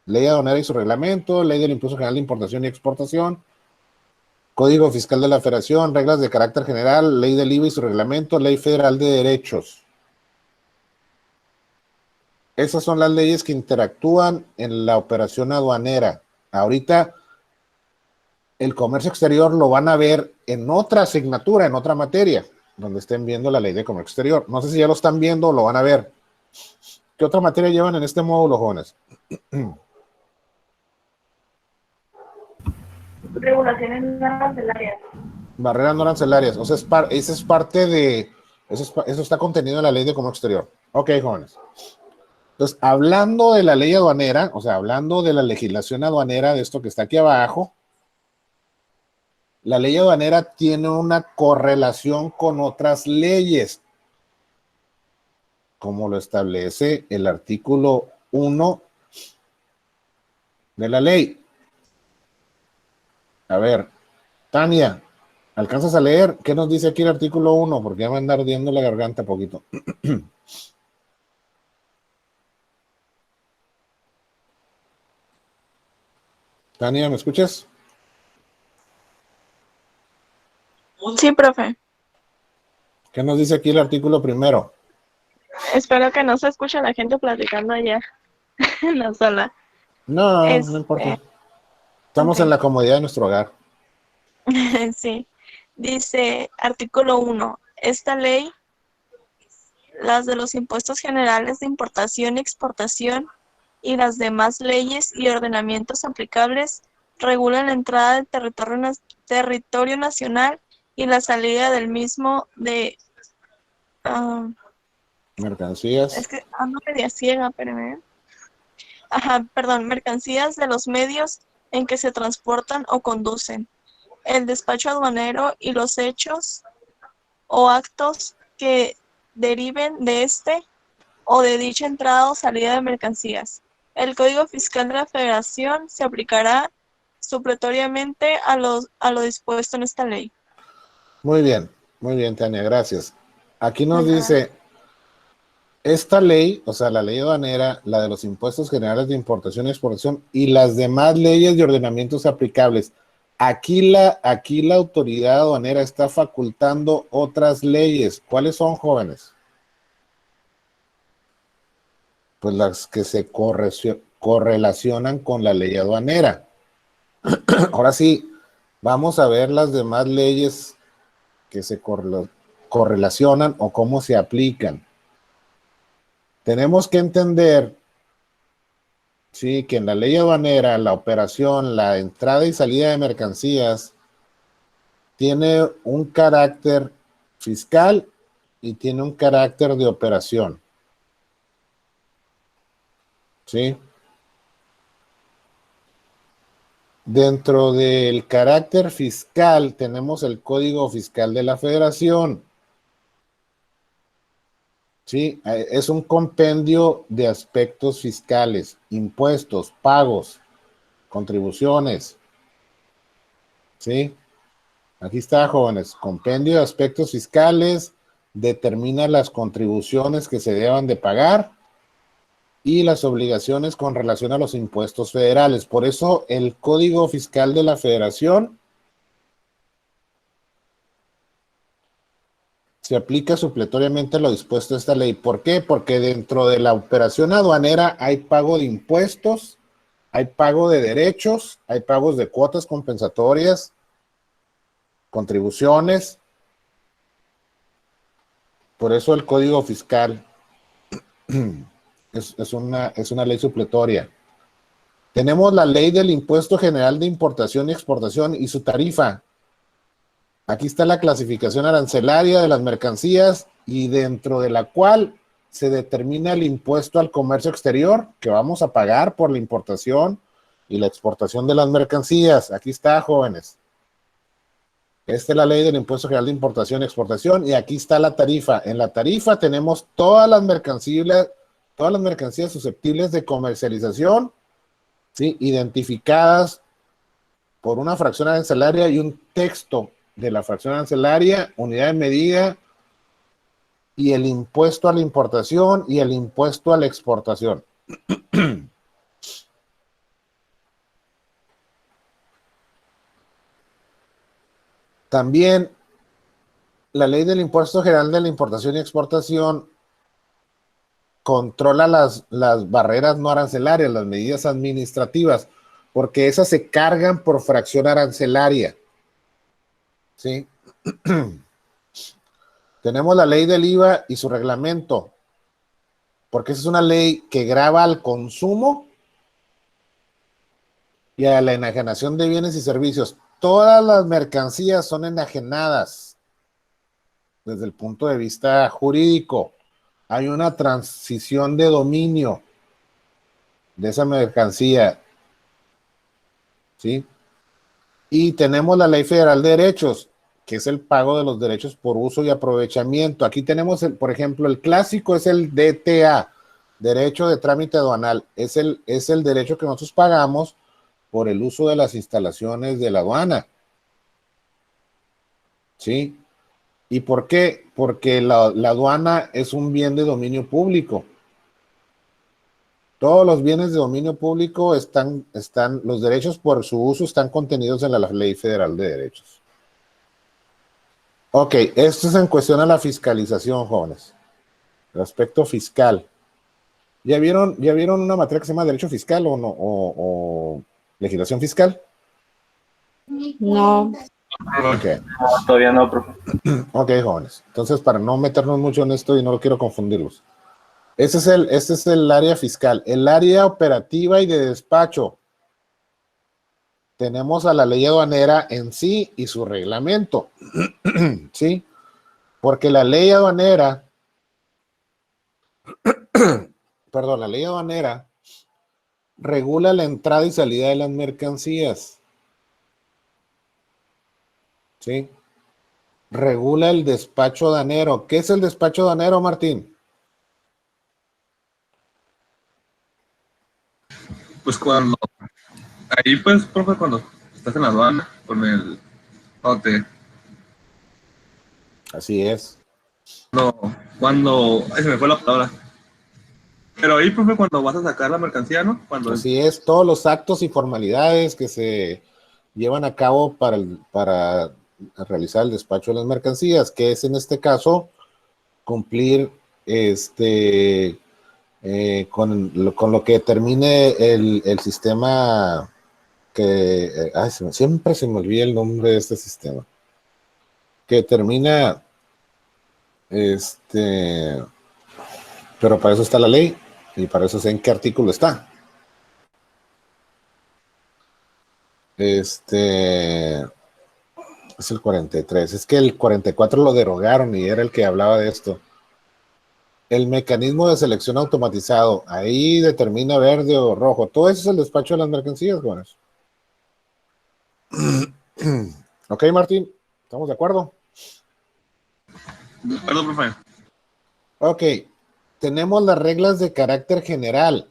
Ley aduanera y su reglamento, ley del impuesto general de importación y exportación, Código Fiscal de la Federación, reglas de carácter general, ley del IVA y su reglamento, ley federal de derechos. Esas son las leyes que interactúan en la operación aduanera. Ahorita el comercio exterior lo van a ver en otra asignatura, en otra materia, donde estén viendo la ley de comercio exterior. No sé si ya lo están viendo o lo van a ver. ¿Qué otra materia llevan en este módulo, jóvenes? Regulaciones no arancelarias. Barreras no arancelarias. O sea, esa es parte de... Eso está contenido en la ley de comercio exterior. Ok, jóvenes. Entonces, hablando de la ley aduanera, o sea, hablando de la legislación aduanera, de esto que está aquí abajo, la ley aduanera tiene una correlación con otras leyes, como lo establece el artículo 1 de la ley. A ver, Tania, ¿alcanzas a leer? ¿Qué nos dice aquí el artículo 1? Porque ya me anda ardiendo la garganta poquito. Tania, ¿me escuchas? Sí, profe. ¿Qué nos dice aquí el artículo 1? Espero que no se escuche la gente platicando allá en la sala. No importa. Estamos en la comodidad de nuestro hogar. Sí. Dice, artículo 1. Esta ley, las de los impuestos generales de importación y exportación y las demás leyes y ordenamientos aplicables regulan la entrada del territorio nacional y la salida del mismo de... mercancías. Es que ando media ciega, espérame. Ajá, perdón, mercancías de los medios en que se transportan o conducen, el despacho aduanero y los hechos o actos que deriven de este o de dicha entrada o salida de mercancías. El Código Fiscal de la Federación se aplicará supletoriamente a lo dispuesto en esta ley. Muy bien, Tania, gracias. Aquí nos dice, esta ley, o sea, la ley aduanera, la de los impuestos generales de importación y exportación y las demás leyes de ordenamientos aplicables. Aquí la autoridad aduanera está facultando otras leyes. ¿Cuáles son, jóvenes? Pues las que se correlacionan con la ley aduanera. Ahora sí, vamos a ver las demás leyes que se correlacionan o cómo se aplican. Tenemos que entender, sí, que en la ley aduanera, la operación, la entrada y salida de mercancías tiene un carácter fiscal y tiene un carácter de operación. ¿Sí? Dentro del carácter fiscal tenemos el Código Fiscal de la Federación. Sí, es un compendio de aspectos fiscales, impuestos, pagos, contribuciones. Sí, aquí está, jóvenes, compendio de aspectos fiscales, determina las contribuciones que se deban de pagar y las obligaciones con relación a los impuestos federales. Por eso el Código Fiscal de la Federación se aplica supletoriamente a lo dispuesto de esta ley. ¿Por qué? Porque dentro de la operación aduanera hay pago de impuestos, hay pago de derechos, hay pagos de cuotas compensatorias, contribuciones. Por eso el Código Fiscal es una ley supletoria. Tenemos la ley del impuesto general de importación y exportación y su tarifa. Aquí está la clasificación arancelaria de las mercancías y dentro de la cual se determina el impuesto al comercio exterior que vamos a pagar por la importación y la exportación de las mercancías. Aquí está, jóvenes. Esta es la ley del impuesto general de importación y exportación, y aquí está la tarifa. En la tarifa tenemos todas las mercancías susceptibles de comercialización, ¿sí? Identificadas por una fracción arancelaria y un texto de la fracción arancelaria, unidad de medida, y el impuesto a la importación y el impuesto a la exportación. También la ley del impuesto general de la importación y exportación controla las barreras no arancelarias, las medidas administrativas, porque esas se cargan por fracción arancelaria. ¿Sí? Tenemos la ley del IVA y su reglamento, porque esa es una ley que grava al consumo y a la enajenación de bienes y servicios. Todas las mercancías son enajenadas desde el punto de vista jurídico. Hay una transición de dominio de esa mercancía, ¿sí? Y tenemos la Ley Federal de Derechos, que es el pago de los derechos por uso y aprovechamiento. Aquí tenemos, por ejemplo, el clásico es el DTA, Derecho de Trámite Aduanal. Es el derecho que nosotros pagamos por el uso de las instalaciones de la aduana. ¿Sí? ¿Y por qué? Porque la aduana es un bien de dominio público. Todos los bienes de dominio público los derechos por su uso están contenidos en la Ley Federal de Derechos. Ok, esto es en cuestión a la fiscalización, jóvenes. El aspecto fiscal. ¿Ya vieron una materia que se llama Derecho Fiscal o no? O legislación fiscal? No. Okay. No, todavía no, profe. Ok, jóvenes. Entonces, para no meternos mucho en esto y no quiero confundirlos. Este es el área fiscal. El área operativa y de despacho. Tenemos a la ley aduanera en sí y su reglamento. ¿Sí? Porque la ley aduanera, perdón, la ley aduanera regula la entrada y salida de las mercancías. ¿Sí? Regula el despacho aduanero. ¿Qué es el despacho aduanero, Martín? Pues ahí pues, profe, cuando estás en la aduana, con el OTE. Así es. Ay, se me fue la palabra. Pero ahí, profe, cuando vas a sacar la mercancía, ¿no? Así es, todos los actos y formalidades que se llevan a cabo para realizar el despacho de las mercancías, que es en este caso cumplir con lo que determine el sistema que siempre se me olvida el nombre de este sistema, que determina pero para eso está la ley y para eso sé en qué artículo está. Es el 43. Es que el 44 lo derogaron y era el que hablaba de esto. El mecanismo de selección automatizado. Ahí determina verde o rojo. Todo eso es el despacho de las mercancías, jóvenes. Ok, Martín. ¿Estamos de acuerdo? De acuerdo, profe. Ok. Tenemos las reglas de carácter general.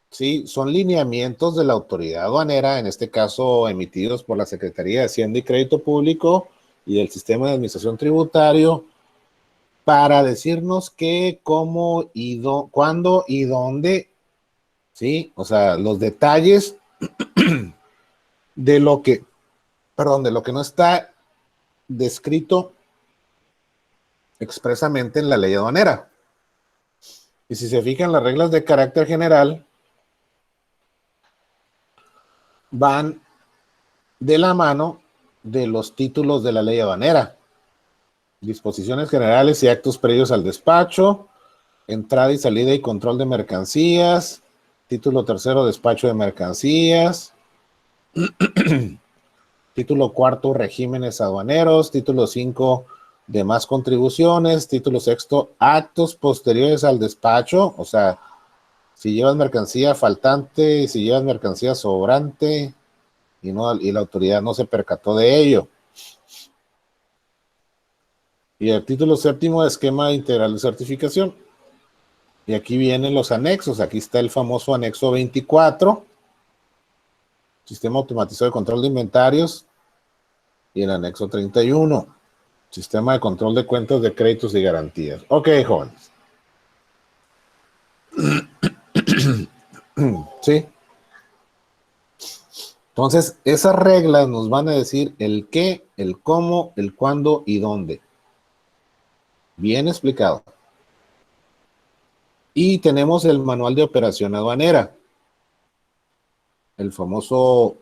Sí, son lineamientos de la autoridad aduanera, en este caso emitidos por la Secretaría de Hacienda y Crédito Público y del Sistema de Administración Tributario, para decirnos qué, cómo, cuándo y dónde, ¿sí? O sea, los detalles de lo que no está descrito expresamente en la ley aduanera. Y si se fijan, las reglas de carácter general van de la mano de los títulos de la ley aduanera. Disposiciones generales y actos previos al despacho, entrada y salida y control de mercancías, título tercero, despacho de mercancías, título cuarto, regímenes aduaneros, título 5, Demás contribuciones, título sexto, actos posteriores al despacho, o sea, si llevas mercancía faltante, si llevas mercancía sobrante y la autoridad no se percató de ello. Y el título séptimo, esquema integral de certificación. Y aquí vienen los anexos. Aquí está el famoso anexo 24, sistema automatizado de control de inventarios, y el anexo 31, sistema de control de cuentas de créditos y garantías. Ok, jóvenes. Sí. Entonces, esas reglas nos van a decir el qué, el cómo, el cuándo y dónde. Bien explicado. Y tenemos el manual de operación aduanera, el famoso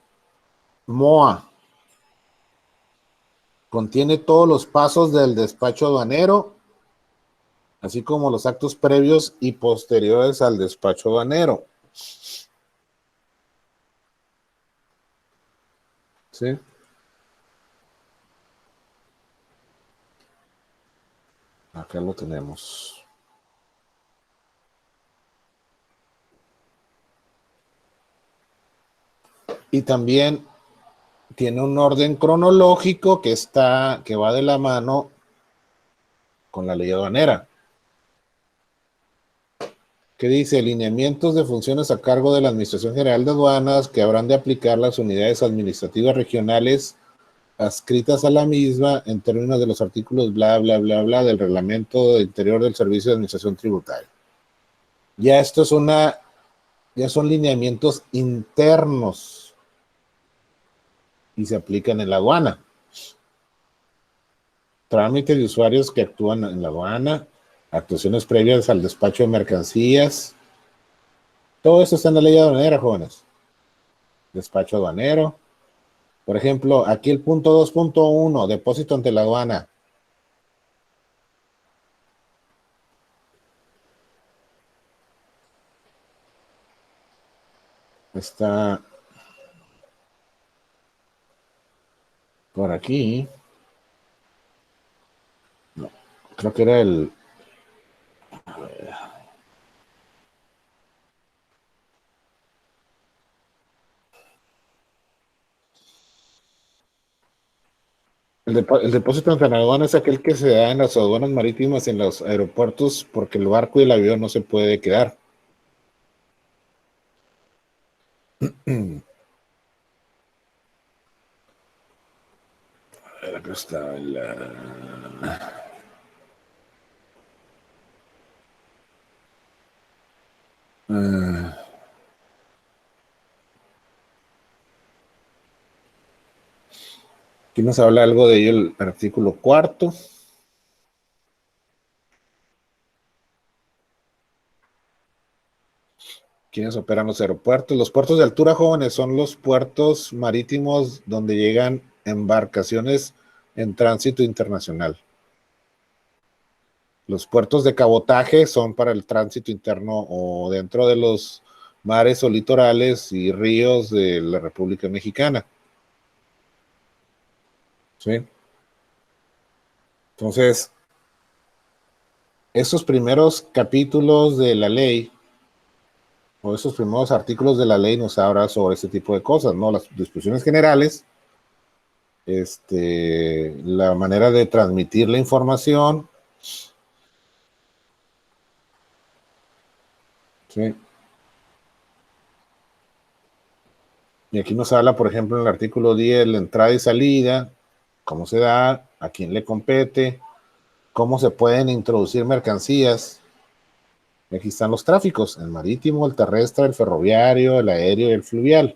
MOA. Contiene todos los pasos del despacho aduanero, así como los actos previos y posteriores al despacho aduanero. ¿Sí? Acá lo tenemos. Y también tiene un orden cronológico que va de la mano con la ley aduanera, que dice lineamientos de funciones a cargo de la Administración General de Aduanas que habrán de aplicar las unidades administrativas regionales adscritas a la misma en términos de los artículos bla, bla, bla, bla del reglamento interior del Servicio de Administración Tributaria. Ya esto es ya son lineamientos internos y se aplican en la aduana. Trámite de usuarios que actúan en la aduana, actuaciones previas al despacho de mercancías. Todo eso está en la ley aduanera, jóvenes. Despacho aduanero. Por ejemplo, aquí el punto 2.1, depósito ante la aduana. Está por aquí. No, creo que era el... El depósito ante la aduana es aquel que se da en las aduanas marítimas en los aeropuertos porque el barco y el avión no se puede quedar. A ver, acá está aquí nos habla algo de ello el artículo cuarto. ¿Quiénes operan los aeropuertos? Los puertos de altura, jóvenes, son los puertos marítimos donde llegan embarcaciones en tránsito internacional. Los puertos de cabotaje son para el tránsito interno o dentro de los mares o litorales y ríos de la República Mexicana. ¿Sí? Entonces, esos primeros capítulos de la ley o esos primeros artículos de la ley nos habla sobre este tipo de cosas, ¿no? Las disposiciones generales, la manera de transmitir la información, ¿sí? Y aquí nos habla, por ejemplo, en el artículo 10, la entrada y salida, cómo se da, a quién le compete, cómo se pueden introducir mercancías. Y aquí están los tráficos, el marítimo, el terrestre, el ferroviario, el aéreo y el fluvial.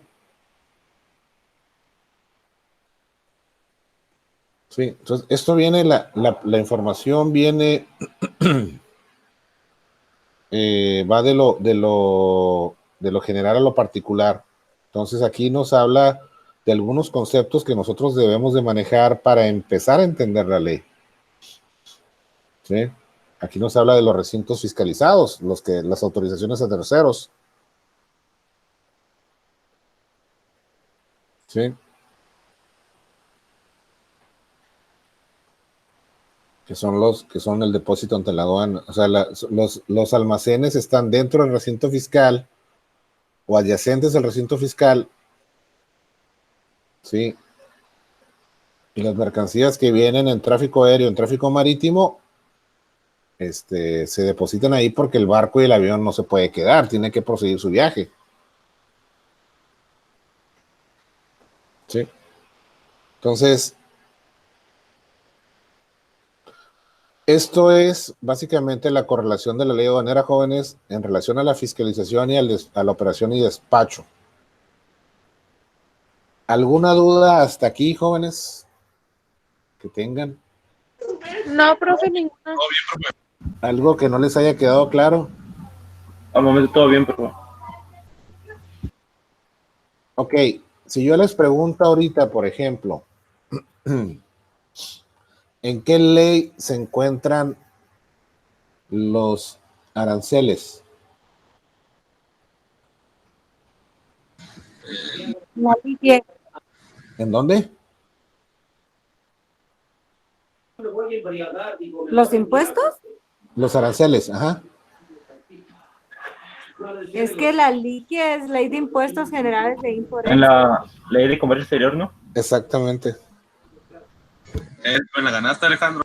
Sí, entonces esto viene, la información viene, va de lo general a lo particular. Entonces aquí nos habla de algunos conceptos que nosotros debemos de manejar para empezar a entender la ley. ¿Sí? Aquí nos habla de los recintos fiscalizados, las autorizaciones a terceros. ¿Sí? que son el depósito ante la aduana. O sea, los almacenes están dentro del recinto fiscal o adyacentes al recinto fiscal, ¿sí? Y las mercancías que vienen en tráfico aéreo, en tráfico marítimo, se depositan ahí porque el barco y el avión no se puede quedar, tiene que proseguir su viaje. ¿Sí? Entonces, esto es básicamente la correlación de la ley aduanera, jóvenes, en relación a la fiscalización y a la operación y despacho. ¿Alguna duda hasta aquí, jóvenes, que tengan? No, profe, ninguna. ¿Algo que no les haya quedado claro? Al momento todo bien, profe. Ok, si yo les pregunto ahorita, por ejemplo, ¿en qué ley se encuentran los aranceles? La ley ¿En dónde? ¿Los impuestos? Los aranceles, ajá. Es que la LIGIE es Ley de Impuestos Generales de Import. En la ley de comercio exterior, ¿no? Exactamente. Me la ganaste, Alejandro.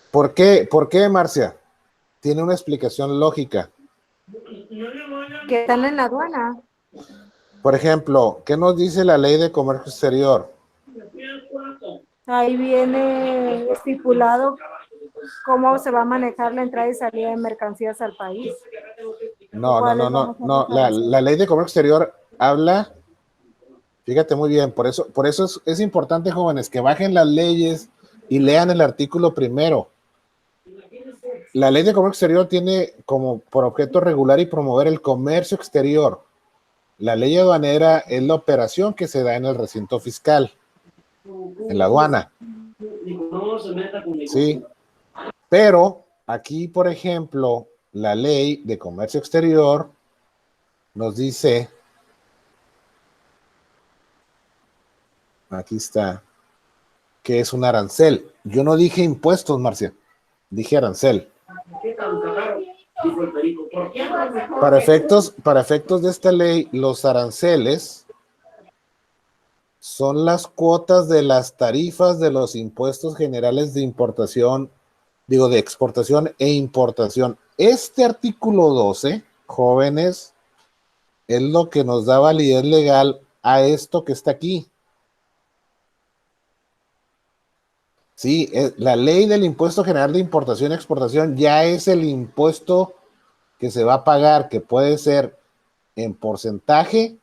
¿Por qué, Marcia? Tiene una explicación lógica. Que están en la aduana. Por ejemplo, ¿qué nos dice la ley de comercio exterior? Ahí viene estipulado cómo se va a manejar la entrada y salida de mercancías al país. No. La ley de comercio exterior habla, fíjate muy bien, por eso es importante, jóvenes, que bajen las leyes y lean el artículo primero. La ley de comercio exterior tiene como por objeto regular y promover el comercio exterior. La ley aduanera es la operación que se da en el recinto fiscal, en la aduana. Sí, pero aquí, por ejemplo, la ley de comercio exterior nos dice, aquí está, que es un arancel. Yo no dije impuestos, Marcia, dije arancel. Para efectos de esta ley, los aranceles son las cuotas de las tarifas de los impuestos generales de importación, de exportación e importación. Este artículo 12, jóvenes, es lo que nos da validez legal a esto que está aquí. Sí, la ley del impuesto general de importación y exportación ya es el impuesto que se va a pagar, que puede ser en porcentaje,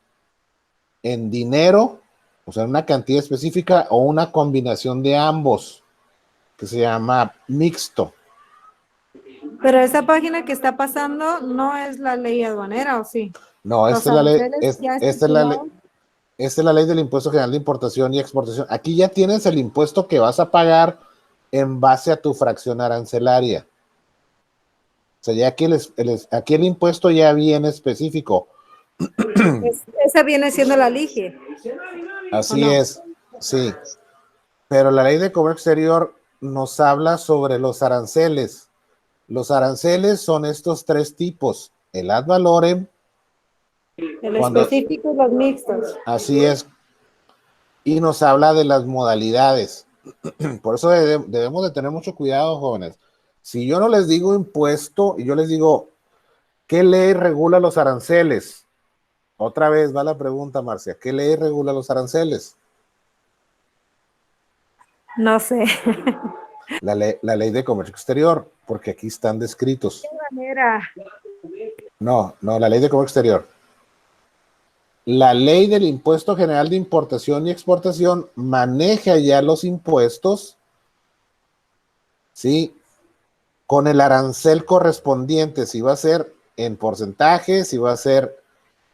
en dinero, o sea, una cantidad específica o una combinación de ambos, que se llama mixto. Pero esa página que está pasando no es la ley aduanera, ¿o sí? No, esta es la ley, esta es la ley del impuesto general de importación y exportación. Aquí ya tienes el impuesto que vas a pagar en base a tu fracción arancelaria. O sea, ya aquí aquí el impuesto ya viene específico. Esa viene siendo la LIGIE. Así es, sí. Pero la ley de comercio exterior nos habla sobre los aranceles. Los aranceles son estos tres tipos: el ad valorem, el específico y los mixtos. Así es. Y nos habla de las modalidades. Por eso debemos de tener mucho cuidado, jóvenes. Si yo no les digo impuesto y yo les digo, ¿qué ley regula los aranceles? Otra vez va la pregunta, Marcia. ¿Qué ley regula los aranceles? No sé. La ley de comercio exterior, porque aquí están descritos. ¿De qué manera? No, la ley de comercio exterior. La ley del impuesto general de importación y exportación maneja ya los impuestos, ¿sí? Con el arancel correspondiente, si va a ser en porcentaje, si va a ser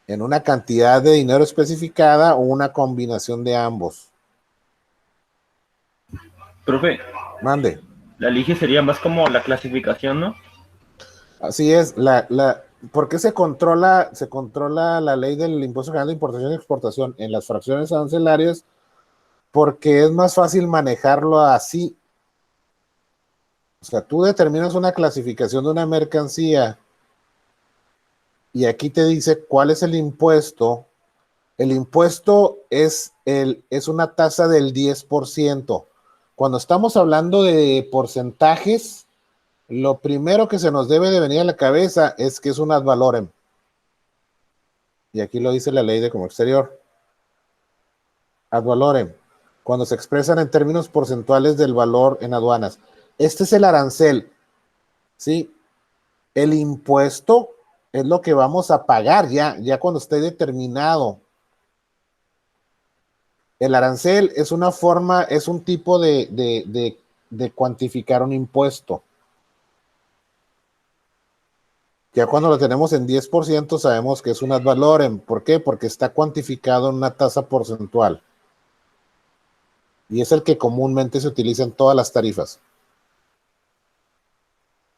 en una cantidad de dinero especificada o una combinación de ambos. Profe. Mande. La LIGIE sería más como la clasificación, ¿no? Así es, ¿por qué se controla la ley del impuesto general de importación y exportación en las fracciones arancelarias? Porque es más fácil manejarlo así. O sea, tú determinas una clasificación de una mercancía y aquí te dice cuál es el impuesto. El impuesto es una tasa del 10%. Cuando estamos hablando de porcentajes, lo primero que se nos debe de venir a la cabeza es que es un ad valorem. Y aquí lo dice la ley de comercio exterior. Ad valorem, cuando se expresan en términos porcentuales del valor en aduanas. Este es el arancel, ¿sí? El impuesto es lo que vamos a pagar ya cuando esté determinado. El arancel es una forma, es un tipo de cuantificar un impuesto. Ya cuando lo tenemos en 10% sabemos que es un ad valorem. ¿Por qué? Porque está cuantificado en una tasa porcentual. Y es el que comúnmente se utiliza en todas las tarifas.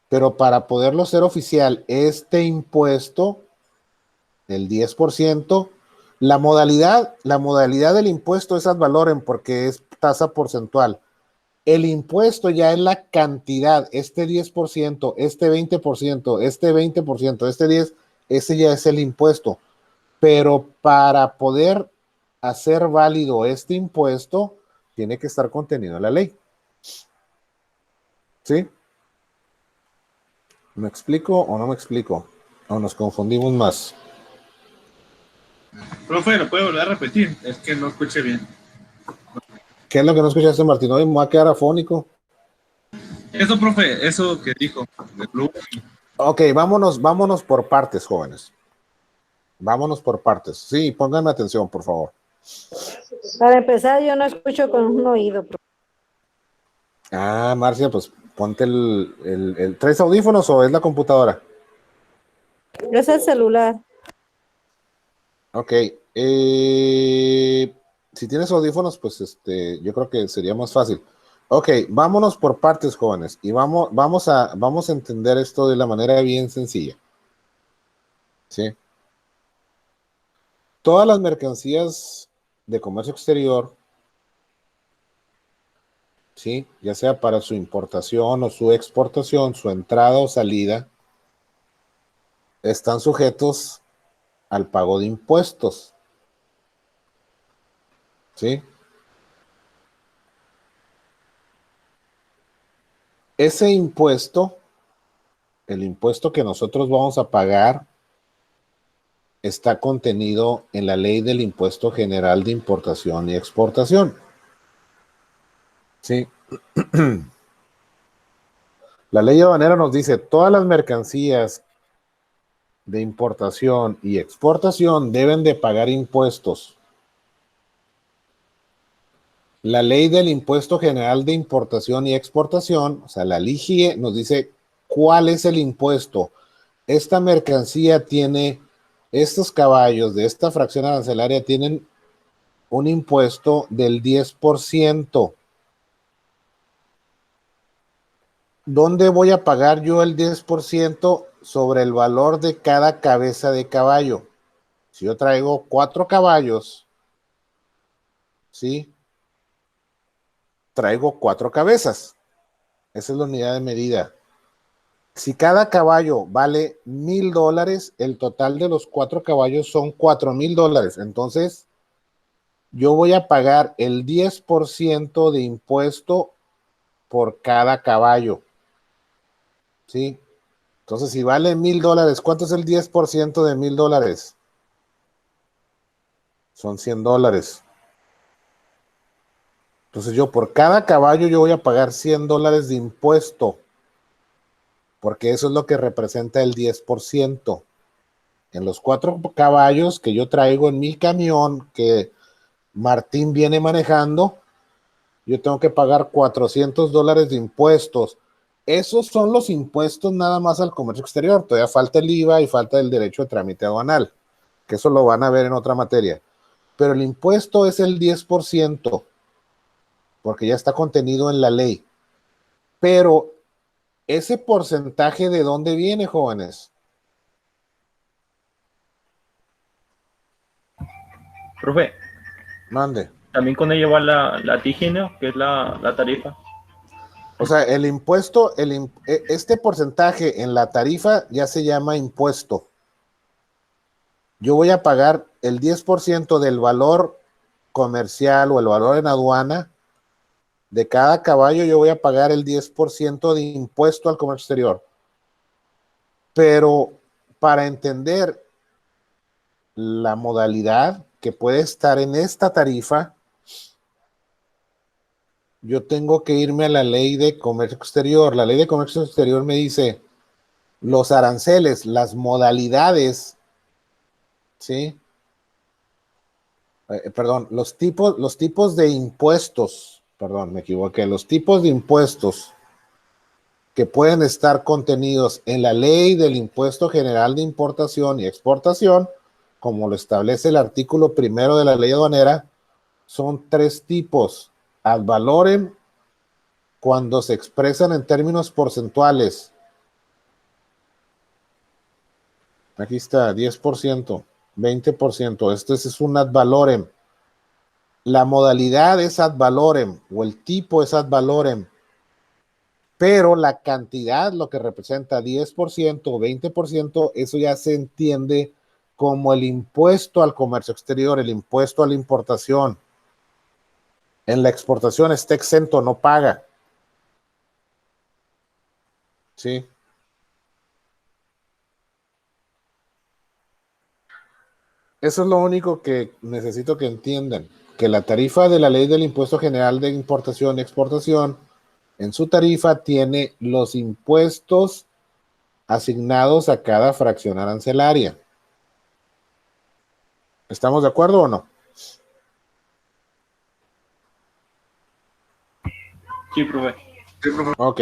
Pero para poderlo ser oficial, este impuesto, el 10%, la modalidad del impuesto es ad valorem porque es tasa porcentual. El impuesto ya es la cantidad, este 10%, este 20%, este 20%, este 10%, ese ya es el impuesto. Pero para poder hacer válido este impuesto, tiene que estar contenido en la ley. ¿Sí? ¿Me explico o no me explico? ¿O nos confundimos más? Profe, ¿lo puede volver a repetir? Es que no escuché bien. ¿Qué es lo que no escuchaste, Martín? Hoy me va a quedar afónico. Eso, profe, eso que dijo. Ok, vámonos por partes, jóvenes. Vámonos por partes. Sí, pónganme atención, por favor. Para empezar, yo no escucho con un oído. Ah, Marcia, pues ponte ¿traes audífonos o es la computadora? Es el celular. Ok. Si tienes audífonos, pues yo creo que sería más fácil. Ok, vámonos por partes, jóvenes, y vamos a entender esto de la manera bien sencilla. ¿Sí? Todas las mercancías de comercio exterior, ¿sí? Ya sea para su importación o su exportación, su entrada o salida, están sujetos al pago de impuestos. ¿Sí? Ese impuesto, el impuesto que nosotros vamos a pagar, está contenido en la ley del impuesto general de importación y exportación. ¿Sí? La ley aduanera nos dice, todas las mercancías de importación y exportación deben de pagar impuestos. La ley del impuesto general de importación y exportación, o sea, la LIGIE, nos dice cuál es el impuesto. Esta mercancía tiene, estos caballos de esta fracción arancelaria tienen un impuesto del 10%. ¿Dónde voy a pagar yo el 10% sobre el valor de cada cabeza de caballo? Si yo traigo 4 caballos, ¿sí? Traigo 4 cabezas. Esa es la unidad de medida. Si cada caballo vale $1,000, el total de los 4 caballos son $4,000. Entonces, yo voy a pagar el 10% de impuesto por cada caballo. ¿Sí? Entonces, si vale $1,000, ¿cuánto es el 10% de $1,000? Son $100. Entonces, yo por cada caballo yo voy a pagar $100 de impuesto, porque eso es lo que representa el 10%. En los 4 caballos que yo traigo en mi camión, que Martín viene manejando, yo tengo que pagar $400 de impuestos. Esos son los impuestos nada más al comercio exterior. Todavía falta el IVA y falta el derecho de trámite aduanal, que eso lo van a ver en otra materia. Pero el impuesto es el 10%, porque ya está contenido en la ley. Pero ese porcentaje, ¿de dónde viene, jóvenes? Profe, Mande. también con ello va la TIGI, ¿no? Que es la tarifa. O sea, el impuesto, este porcentaje en la tarifa ya se llama impuesto. Yo voy a pagar el 10% del valor comercial o el valor en aduana de cada caballo. Yo voy a pagar el 10% de impuesto al comercio exterior. Pero para entender la modalidad que puede estar en esta tarifa, yo tengo que irme a la ley de comercio exterior. La ley de comercio exterior me dice los aranceles, las modalidades, ¿sí? Perdón, los tipos de impuestos, perdón, me equivoqué, los tipos de impuestos que pueden estar contenidos en la ley del impuesto general de importación y exportación, como lo establece el artículo 1 de la ley aduanera, son 3 tipos: ad valorem, cuando se expresan en términos porcentuales. Aquí está, 10%, 20%. Este es un ad valorem. La modalidad es ad valorem o el tipo es ad valorem, pero la cantidad, lo que representa 10% o 20%, eso ya se entiende como el impuesto al comercio exterior, el impuesto a la importación. En la exportación está exento, no paga. ¿Sí? Eso es lo único que necesito que entiendan, que la tarifa de la ley del impuesto general de importación y exportación, en su tarifa tiene los impuestos asignados a cada fracción arancelaria. ¿Estamos de acuerdo o no? Sí, profe. Ok.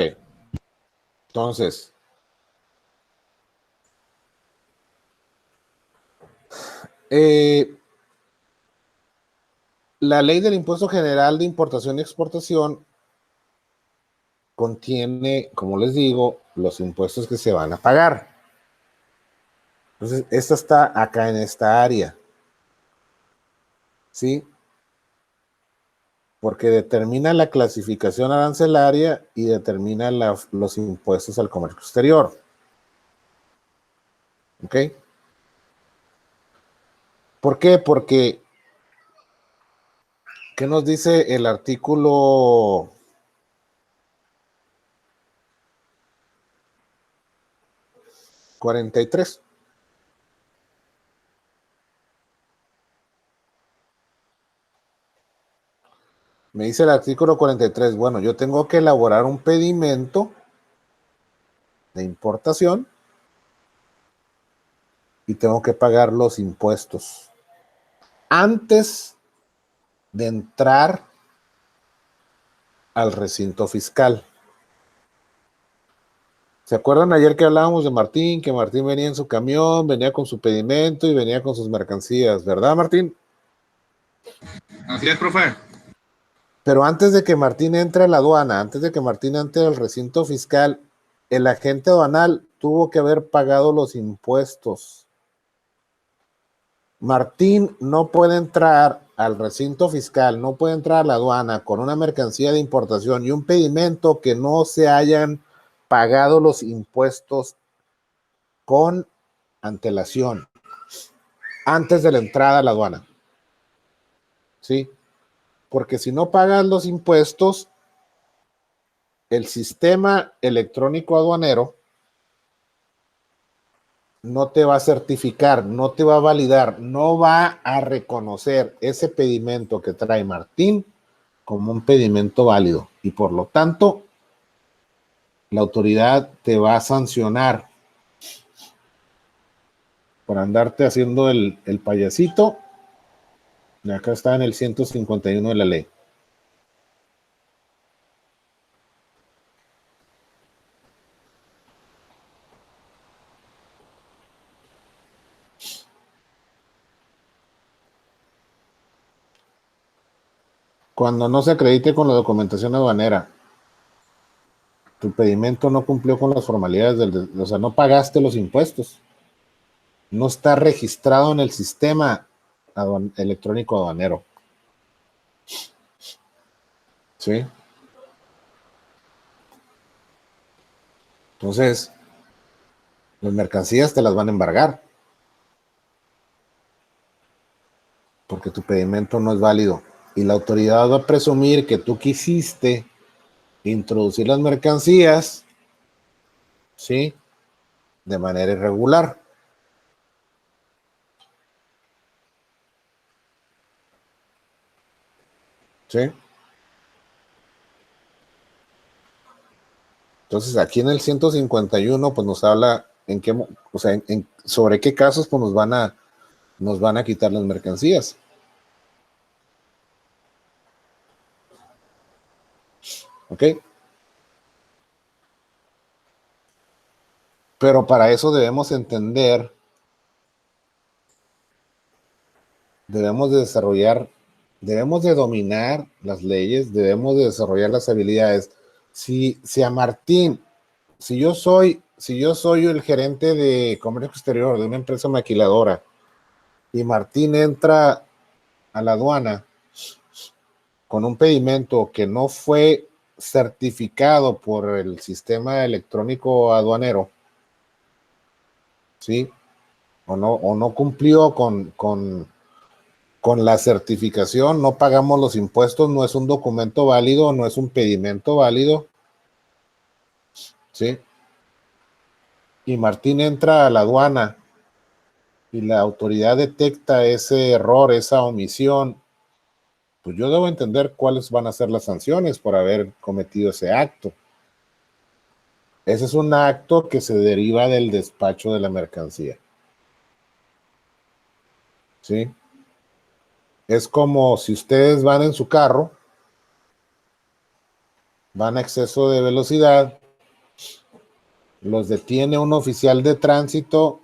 Entonces, la ley del impuesto general de importación y exportación contiene, como les digo, los impuestos que se van a pagar. Entonces, esta está acá en esta área. ¿Sí? Porque determina la clasificación arancelaria y determina los impuestos al comercio exterior. ¿Ok? ¿Por qué? Porque, ¿qué nos dice el artículo 43? Me dice el artículo 43, bueno, yo tengo que elaborar un pedimento de importación y tengo que pagar los impuestos antes de entrar al recinto fiscal. ¿Se acuerdan ayer que hablábamos de Martín? Que Martín venía en su camión, venía con su pedimento y venía con sus mercancías, ¿verdad, Martín? Así es, profe. Pero antes de que Martín entre a la aduana, antes de que Martín entre al recinto fiscal, el agente aduanal tuvo que haber pagado los impuestos. Martín no puede entrar al recinto fiscal, no puede entrar a la aduana con una mercancía de importación y un pedimento que no se hayan pagado los impuestos con antelación antes de la entrada a la aduana. ¿Sí? Porque si no pagas los impuestos, el sistema electrónico aduanero no te va a certificar, no te va a validar, no va a reconocer ese pedimento que trae Martín como un pedimento válido y por lo tanto la autoridad te va a sancionar por andarte haciendo el payasito. Y acá está en el 151 de la ley. Cuando no se acredite con la documentación aduanera, tu pedimento no cumplió con las formalidades o sea, no pagaste los impuestos. No está registrado en el sistema electrónico aduanero. ¿Sí? Entonces, las mercancías te las van a embargar porque tu pedimento no es válido y la autoridad va a presumir que tú quisiste introducir las mercancías, ¿sí?, de manera irregular. ¿Sí? Entonces, aquí en el 151, pues nos habla en qué, o sea, sobre qué casos pues nos van a quitar las mercancías. ¿Ok? Pero para eso debemos entender, debemos de desarrollar, debemos de dominar las leyes, debemos de desarrollar las habilidades. Si a Martín, si yo soy el gerente de comercio exterior de una empresa maquiladora y Martín entra a la aduana con un pedimento que no fue certificado por el sistema electrónico aduanero, ¿sí?, o no cumplió con la certificación, no pagamos los impuestos, no es un documento válido, no es un pedimento válido, ¿sí? Y Martín entra a la aduana y la autoridad detecta ese error, esa omisión, pues yo debo entender cuáles van a ser las sanciones por haber cometido ese acto. Ese es un acto que se deriva del despacho de la mercancía. ¿Sí? Es como si ustedes van en su carro, van a exceso de velocidad, los detiene un oficial de tránsito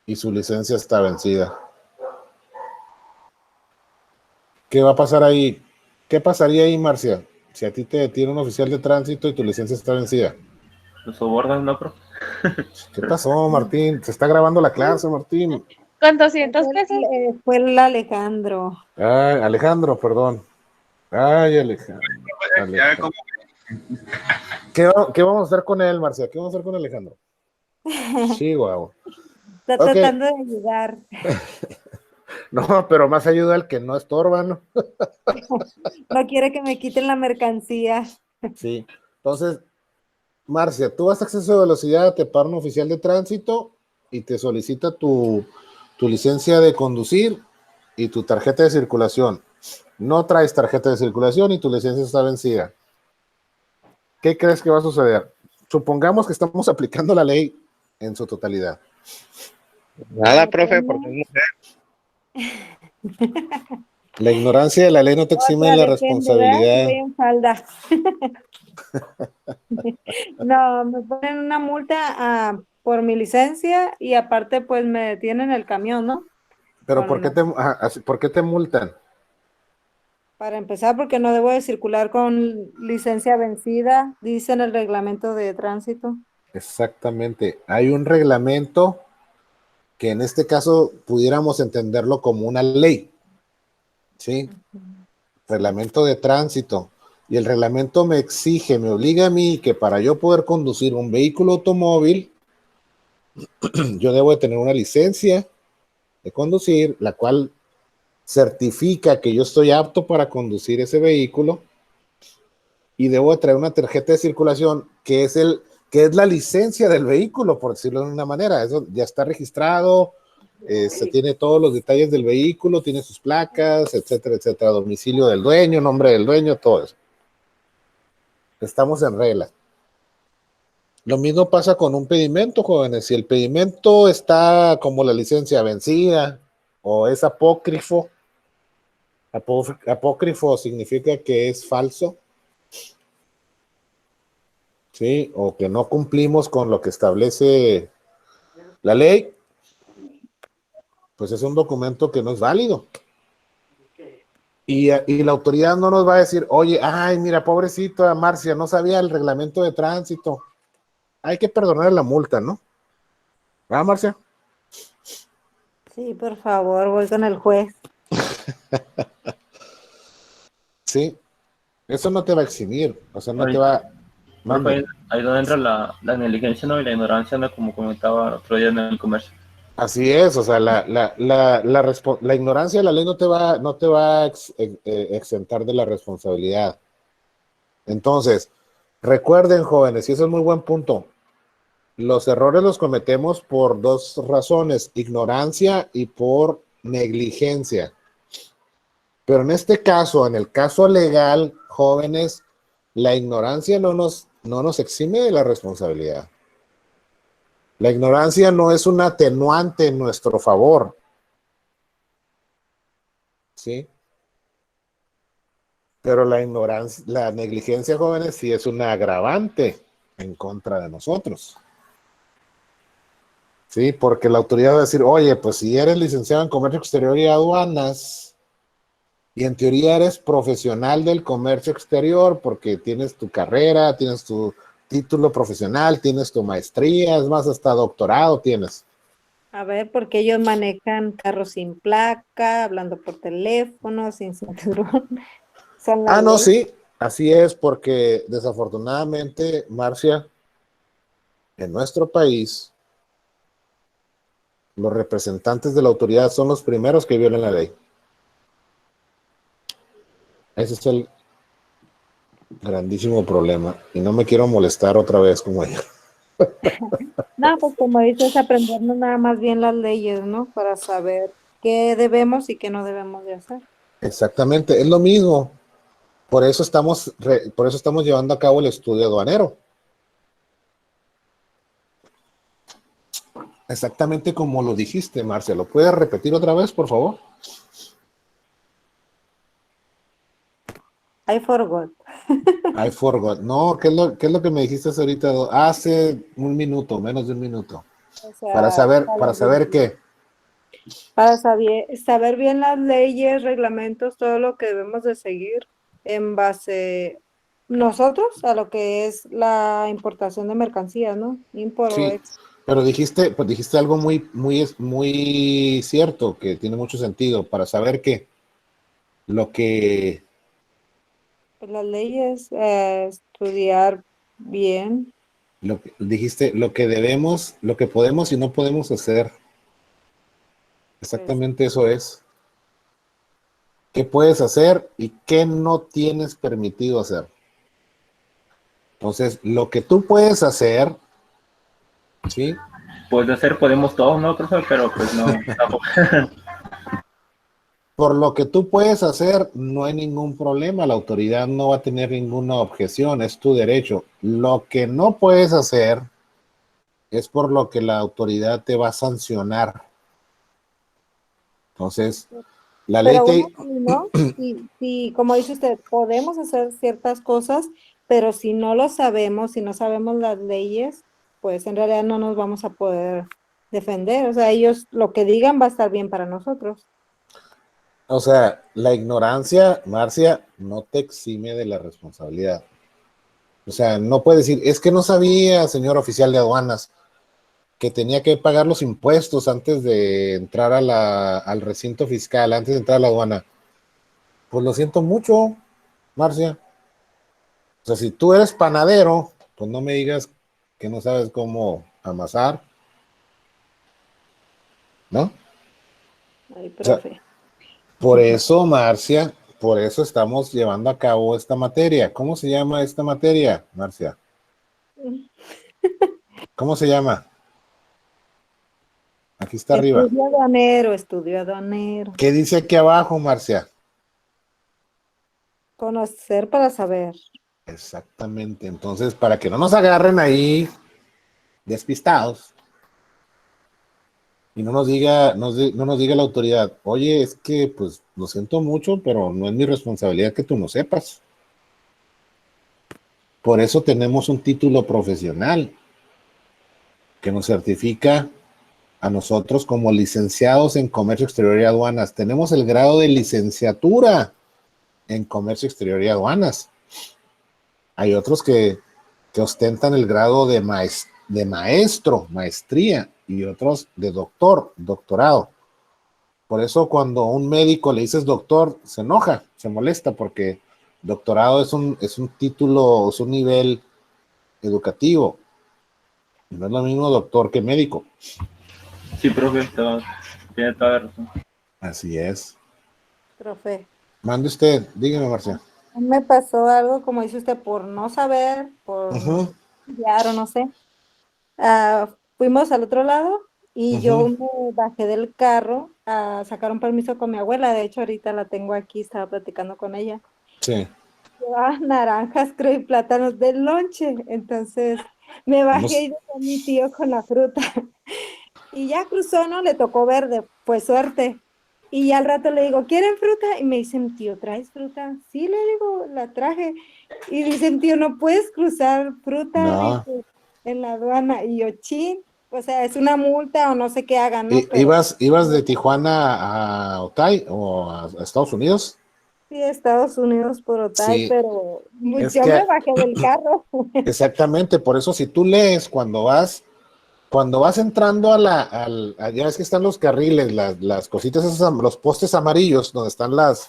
y su licencia está vencida. ¿Qué va a pasar ahí? ¿Qué pasaría ahí, Marcia, si a ti te detiene un oficial de tránsito y tu licencia está vencida? Lo sobornas, ¿no, profe? ¿Qué pasó, Martín? Se está grabando la clase, Martín. Con 200 pesos. Fue el Alejandro. Ay, Alejandro, perdón. Ay, Alejandro. ¿Qué vamos a hacer con él, Marcia? ¿Qué vamos a hacer con Alejandro? Sí, guau. Está tratando de ayudar. No, pero más ayuda al que no estorba, ¿no? No quiere que me quiten la mercancía. Sí. Entonces, Marcia, tú vas a exceso de velocidad, te para un oficial de tránsito y te solicita tu licencia de conducir y tu tarjeta de circulación. No traes tarjeta de circulación y tu licencia está vencida. ¿Qué crees que va a suceder? Supongamos que estamos aplicando la ley en su totalidad. Nada, profe, porque es mujer. La ignorancia de la ley no te exime de la responsabilidad. Voy en falda. No, me ponen una multa por mi licencia y aparte pues me detienen el camión, ¿no? Pero ¿por qué te multan? Para empezar, porque no debo de circular con licencia vencida, dice en el reglamento de tránsito. Exactamente. Hay un reglamento que en este caso pudiéramos entenderlo como una ley. ¿Sí? Reglamento de tránsito. Y el reglamento me exige, me obliga a mí que para yo poder conducir un vehículo automóvil, yo debo de tener una licencia de conducir, la cual certifica que yo estoy apto para conducir ese vehículo y debo de traer una tarjeta de circulación que es la licencia del vehículo, por decirlo de una manera. Eso ya está registrado, se tiene todos los detalles del vehículo, tiene sus placas, etcétera, etcétera, domicilio del dueño, nombre del dueño, todo eso. Estamos en regla. Lo mismo pasa con un pedimento, jóvenes. Si el pedimento está como la licencia vencida o es apócrifo, apócrifo significa que es falso, ¿sí? O que no cumplimos con lo que establece la ley, pues es un documento que no es válido. Y la autoridad no nos va a decir, oye, ay, mira, pobrecito Marcia, no sabía el reglamento de tránsito. Hay que perdonar la multa, ¿no? ¿Ah, Marcia? Sí, por favor, voy con el juez. Sí, eso no te va a eximir, o sea, no te va Mande. Ahí donde entra la negligencia, ¿no? Y la ignorancia, ¿no? Como comentaba el otro día en el comercio. Así es, o sea, la ignorancia de la ley no te va a exentar de la responsabilidad. Entonces, recuerden, jóvenes, y eso es muy buen punto, los errores los cometemos por dos razones, ignorancia y por negligencia. Pero en este caso, en el caso legal, jóvenes, la ignorancia no nos exime de la responsabilidad. La ignorancia no es un atenuante en nuestro favor, ¿sí? Pero la ignorancia, la negligencia, jóvenes, sí es un agravante en contra de nosotros. Sí, porque la autoridad va a decir, oye, pues si eres licenciado en comercio exterior y aduanas, y en teoría eres profesional del comercio exterior porque tienes tu carrera, tienes tu título profesional, tienes tu maestría, es más, hasta doctorado tienes. A ver, porque ellos manejan carros sin placa, hablando por teléfono, sin cinturón. Son la No, ley. sí, así es, porque desafortunadamente, Marcia, en nuestro país, los representantes de la autoridad son los primeros que violan la ley. Ese es el grandísimo problema. Y no me quiero molestar otra vez como ella. No, pues como dices, aprendernos nada más bien las leyes, ¿no? Para saber qué debemos y qué no debemos de hacer. Exactamente, es lo mismo. Por eso estamos llevando a cabo el estudio aduanero. Exactamente como lo dijiste, Marcia. ¿Lo puedes repetir otra vez, por favor? I forgot. I forgot. No, ¿qué es lo que me dijiste ahorita? Hace un minuto, menos de un minuto. O sea, Para saber qué. para saber bien las leyes, reglamentos, todo lo que debemos de seguir en base nosotros a lo que es la importación de mercancías, ¿no? Import o Sí, pero dijiste algo muy, muy, muy cierto, que tiene mucho sentido. Para saber qué. Lo que, las leyes, estudiar bien. dijiste, lo que debemos, lo que podemos y no podemos hacer. Pues, Exactamente eso es. ¿Qué puedes hacer y qué no tienes permitido hacer? Entonces, lo que tú puedes hacer, ¿sí? Pues de hacer podemos todos, ¿no, profe? Pero pues no, tampoco. Por lo que tú puedes hacer, no hay ningún problema. La autoridad no va a tener ninguna objeción, es tu derecho. Lo que no puedes hacer es por lo que la autoridad te va a sancionar. Entonces, la ley pero te... bueno, ¿no? Sí, como dice usted, podemos hacer ciertas cosas, pero si no lo sabemos, si no sabemos las leyes, pues en realidad no nos vamos a poder defender. O sea, ellos lo que digan va a estar bien para nosotros. O sea, la ignorancia, Marcia, no te exime de la responsabilidad. O sea, no puedes decir, es que no sabía, señor oficial de aduanas, que tenía que pagar los impuestos antes de entrar al recinto fiscal, antes de entrar a la aduana. Pues lo siento mucho, Marcia. O sea, si tú eres panadero, pues no me digas que no sabes cómo amasar, ¿no? Ay, O sea, profe. por eso, Marcia, por eso estamos llevando a cabo esta materia. ¿Cómo se llama esta materia, Marcia? ¿Cómo se llama? Aquí está arriba. Estudio aduanero. ¿Qué dice aquí abajo, Marcia? Conocer para saber. Exactamente. Entonces, para que no nos agarren ahí despistados y no nos diga, no nos diga la autoridad, oye, es que pues lo siento mucho, pero no es mi responsabilidad que tú no sepas. Por eso tenemos un título profesional que nos certifica a nosotros como licenciados en comercio exterior y aduanas. Tenemos el grado de licenciatura en comercio exterior y aduanas. Hay otros que ostentan el grado de maestro, maestría, y otros de doctor, doctorado. Por eso cuando a un médico le dices doctor, se enoja, se molesta, porque doctorado es un título, es un nivel educativo. No es lo mismo doctor que médico. Sí, profe, tiene toda la razón. Así es. Profe, Mande usted, dígame, Marcia. me pasó algo, como dice usted, por no saber, por no Ujú, estudiar o no sé. Fuimos al otro lado y yo ujú, me bajé del carro a sacar un permiso con mi abuela. De hecho, ahorita la tengo aquí, estaba platicando con ella. sí. Llevaba naranjas, creo, y plátanos del lonche. Entonces me bajé y dejé a mi tío con la fruta. Y ya cruzó, ¿no? Le tocó verde, pues suerte. Y ya al rato le digo, ¿quieren fruta? Y me dicen, tío, ¿traes fruta? Sí, le digo, la traje. Y dicen, tío, no puedes cruzar fruta, No. dice, en la aduana. Y yo, chin, o sea, es una multa o no sé qué hagan, ¿no? Pero ¿Ibas de Tijuana a Otay o a Estados Unidos? sí, Estados Unidos por Otay, Sí, pero es yo me que bajé del carro. exactamente, por eso si tú lees cuando vas entrando ya ves que están los carriles, las cositas esas, los postes amarillos, donde están las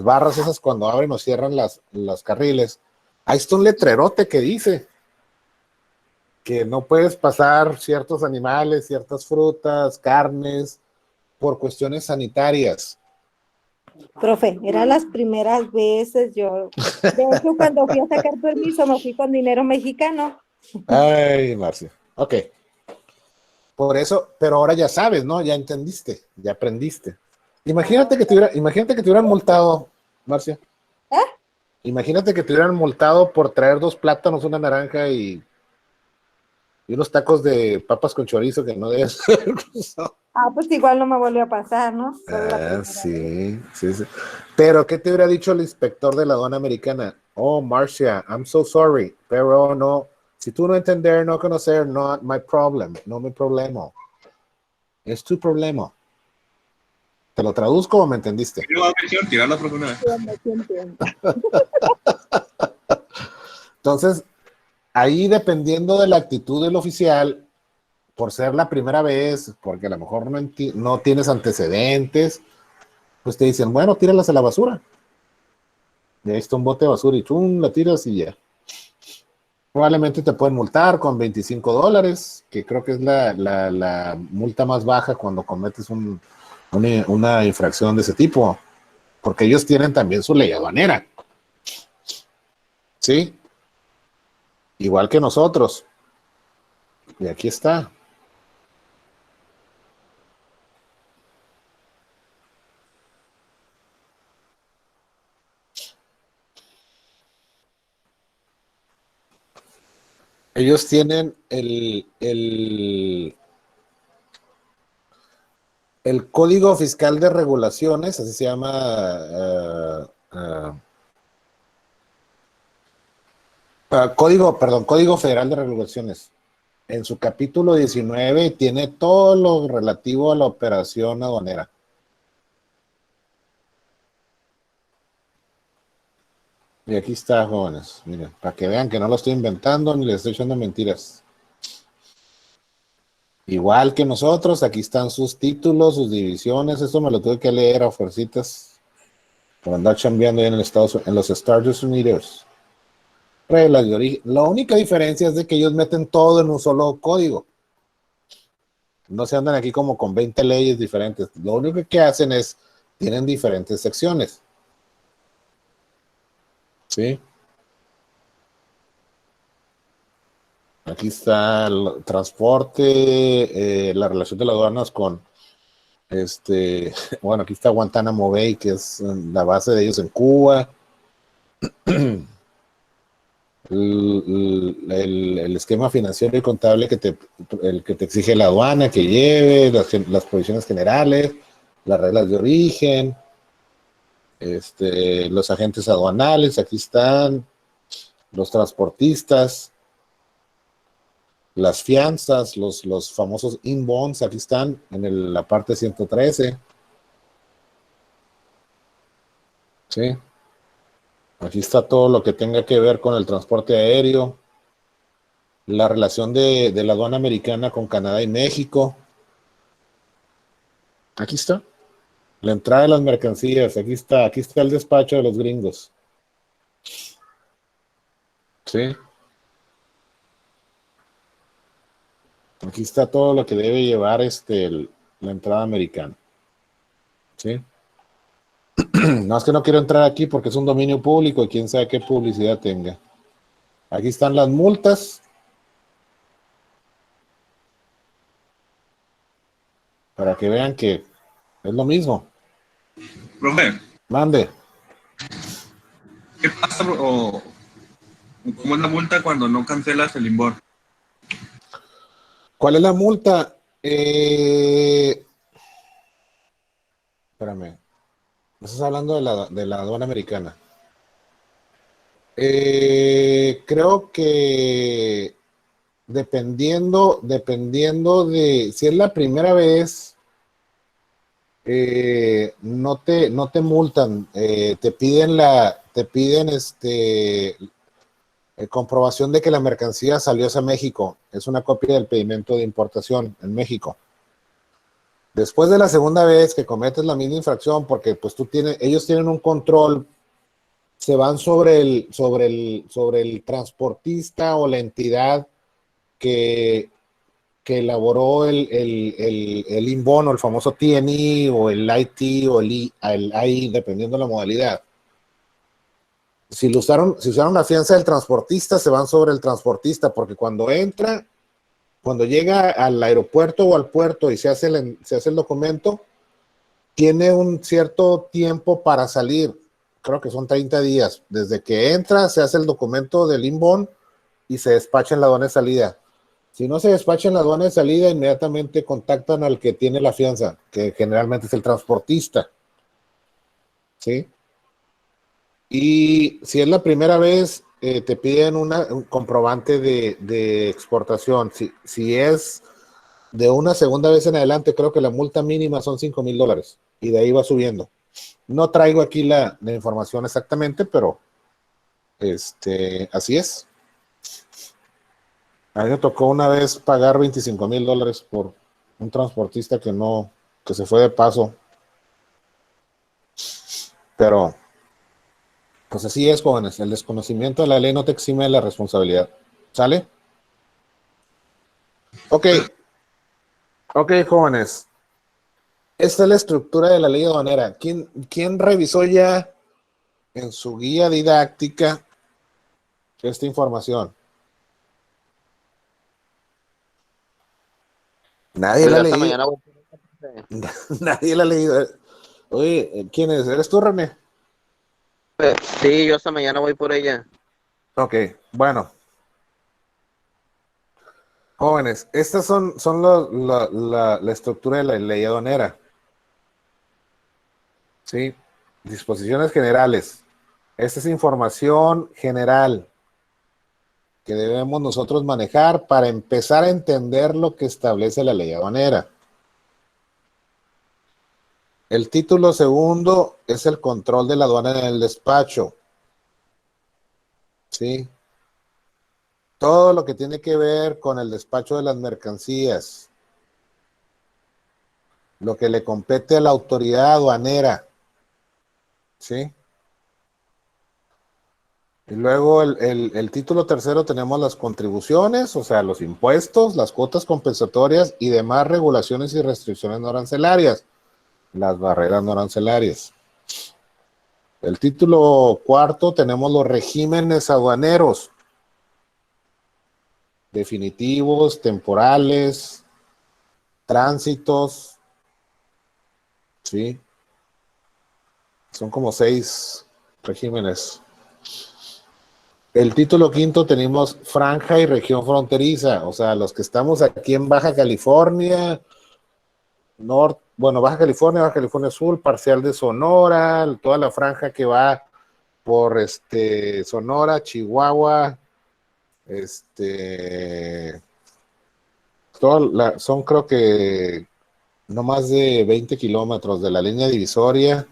barras esas cuando abren o cierran los carriles, ahí está un letrerote que dice que no puedes pasar ciertos animales, ciertas frutas, carnes, por cuestiones sanitarias. Profe, eran las primeras veces yo. De hecho, cuando fui a sacar permiso, me fui con dinero mexicano. Ay, Marcia. Ok. Por eso, pero ahora ya sabes, ¿no? Ya entendiste, ya aprendiste. Imagínate que te hubieran multado, Marcia. ¿Eh? Imagínate que te hubieran multado por traer 2 plátanos, una naranja y unos tacos de papas con chorizo que no debes haber cruzado. Pues igual no me volvió a pasar, ¿no? Solo la primera vez. Sí, sí, sí. Pero, ¿qué te hubiera dicho el inspector de la aduana americana? Oh, Marcia, I'm so sorry, pero no, si tú no entender, no conocer, not my problem, no mi problema. Es tu problema. ¿Te lo traduzco o me entendiste? No, me hicieron tirar la próxima. Entonces, ahí dependiendo de la actitud del oficial, por ser la primera vez, porque a lo mejor no tienes antecedentes, pues te dicen, bueno, tíralas a la basura. Y ahí está un bote de basura y tú la tiras y ya. Probablemente te pueden multar con $25, que creo que es la multa más baja cuando cometes una infracción de ese tipo, porque ellos tienen también su ley aduanera. ¿Sí? Igual que nosotros. Y aquí está. Ellos tienen el Código Fiscal de Regulaciones, así se llama, Código Federal de Regulaciones. En su capítulo 19 tiene todo lo relativo a la operación aduanera. Y aquí está, jóvenes, miren, para que vean que no lo estoy inventando ni les estoy echando mentiras. Igual que nosotros, aquí están sus títulos, sus divisiones, eso me lo tuve que leer a fuercitas por andar chambeando en los Estados Unidos. Reglas de origen. La única diferencia es de que ellos meten todo en un solo código. No se andan aquí como con 20 leyes diferentes. Lo único que hacen es, tienen diferentes secciones. ¿Sí? Aquí está el transporte, la relación de las aduanas con, bueno, aquí está Guantánamo Bay, que es la base de ellos en Cuba. El esquema financiero y contable el que te exige la aduana, que lleve, las provisiones generales, las reglas de origen, los agentes aduanales, aquí están, los transportistas, las fianzas, los famosos inbounds, aquí están en la parte 113. ¿Sí? Aquí está todo lo que tenga que ver con el transporte aéreo, la relación de la aduana americana con Canadá y México. Aquí está. La entrada de las mercancías, aquí está el despacho de los gringos. ¿Sí? Aquí está todo lo que debe llevar la entrada americana. ¿Sí? No es que no quiero entrar aquí porque es un dominio público y quién sabe qué publicidad tenga. Aquí están las multas. Para que vean que es lo mismo. Profe, Mande. ¿qué pasa o cómo es la multa cuando no cancelas el inbound? ¿Cuál es la multa? Espérame. Estás hablando de la aduana americana. Creo que dependiendo de si es la primera vez, no te multan, te piden comprobación de que la mercancía salió hacia México. Es una copia del pedimento de importación en México. Después de la segunda vez que cometes la misma infracción, porque pues ellos tienen un control, se van sobre el transportista o la entidad que elaboró el inbound, o el famoso TNI o el IT o el AI, dependiendo de la modalidad. Si usaron la fianza del transportista, se van sobre el transportista, porque cuando llega al aeropuerto o al puerto y se hace el documento, tiene un cierto tiempo para salir. Creo que son 30 días. Desde que entra, se hace el documento del inbound y se despacha en la aduana de salida. Si no se despacha en la aduana de salida, inmediatamente contactan al que tiene la fianza, que generalmente es el transportista. ¿Sí? Y si es la primera vez, te piden un comprobante de exportación. Si es de una segunda vez en adelante, creo que la multa mínima son $5,000 y de ahí va subiendo. No traigo aquí la información exactamente, pero así es. A mí me tocó una vez pagar $25,000 por un transportista que se fue de paso. Pero pues así es, jóvenes. El desconocimiento de la ley no te exime de la responsabilidad. ¿Sale? Ok, jóvenes. Esta es la estructura de la ley aduanera. ¿Quién revisó ya en su guía didáctica esta información? Nadie la ha leído. Mañana voy. Nadie la ha leído. Oye, ¿quién es? ¿Eres tú, René? Sí, yo hasta mañana voy por ella. Ok, bueno. Jóvenes, estas son la estructura de la ley aduanera. ¿Sí? Disposiciones generales. Esta es información general que debemos nosotros manejar para empezar a entender lo que establece la ley aduanera. El título segundo es el control de la aduana en el despacho. ¿Sí? Todo lo que tiene que ver con el despacho de las mercancías. Lo que le compete a la autoridad aduanera. ¿Sí? Y luego el título tercero tenemos las contribuciones, o sea, los impuestos, las cuotas compensatorias y demás regulaciones y restricciones no arancelarias. Las barreras no arancelarias. El título cuarto tenemos los regímenes aduaneros, definitivos, temporales, tránsitos, ¿sí? Son como 6 regímenes. El título quinto tenemos franja y región fronteriza, o sea, los que estamos aquí en Baja California, Baja California Sur, parcial de Sonora, toda la franja que va por Sonora, Chihuahua, son creo que no más de 20 kilómetros de la línea divisoria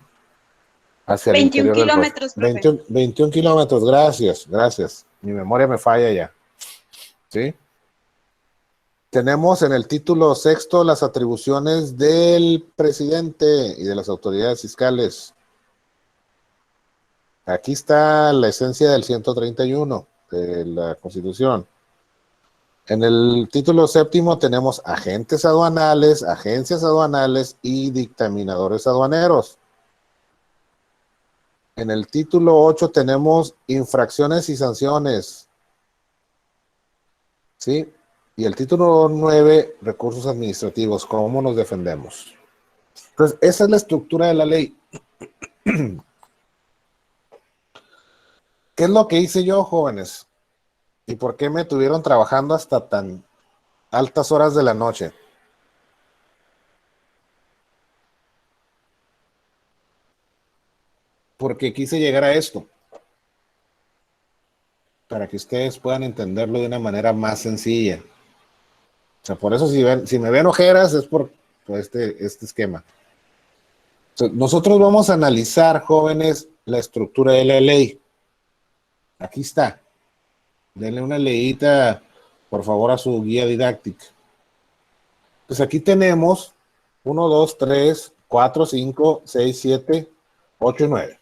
hacia el 21 interior kilómetros, del 21 kilómetros, gracias. Mi memoria me falla ya. ¿Sí? Tenemos en el título sexto las atribuciones del presidente y de las autoridades fiscales. Aquí está la esencia del 131 de la Constitución. En el título séptimo tenemos agentes aduanales, agencias aduanales y dictaminadores aduaneros. En el título 8 tenemos infracciones y sanciones. ¿Sí? Y el título 9, recursos administrativos, cómo nos defendemos. Entonces, esa es la estructura de la ley. ¿Qué es lo que hice yo, jóvenes? ¿Y por qué me tuvieron trabajando hasta tan altas horas de la noche? Porque quise llegar a esto, para que ustedes puedan entenderlo de una manera más sencilla. O sea, por eso si me ven ojeras es por este esquema. O sea, nosotros vamos a analizar, jóvenes, la estructura de la ley. Aquí está. Denle una leída, por favor, a su guía didáctica. Pues aquí tenemos 1, 2, 3, 4, 5, 6, 7, 8 y 9.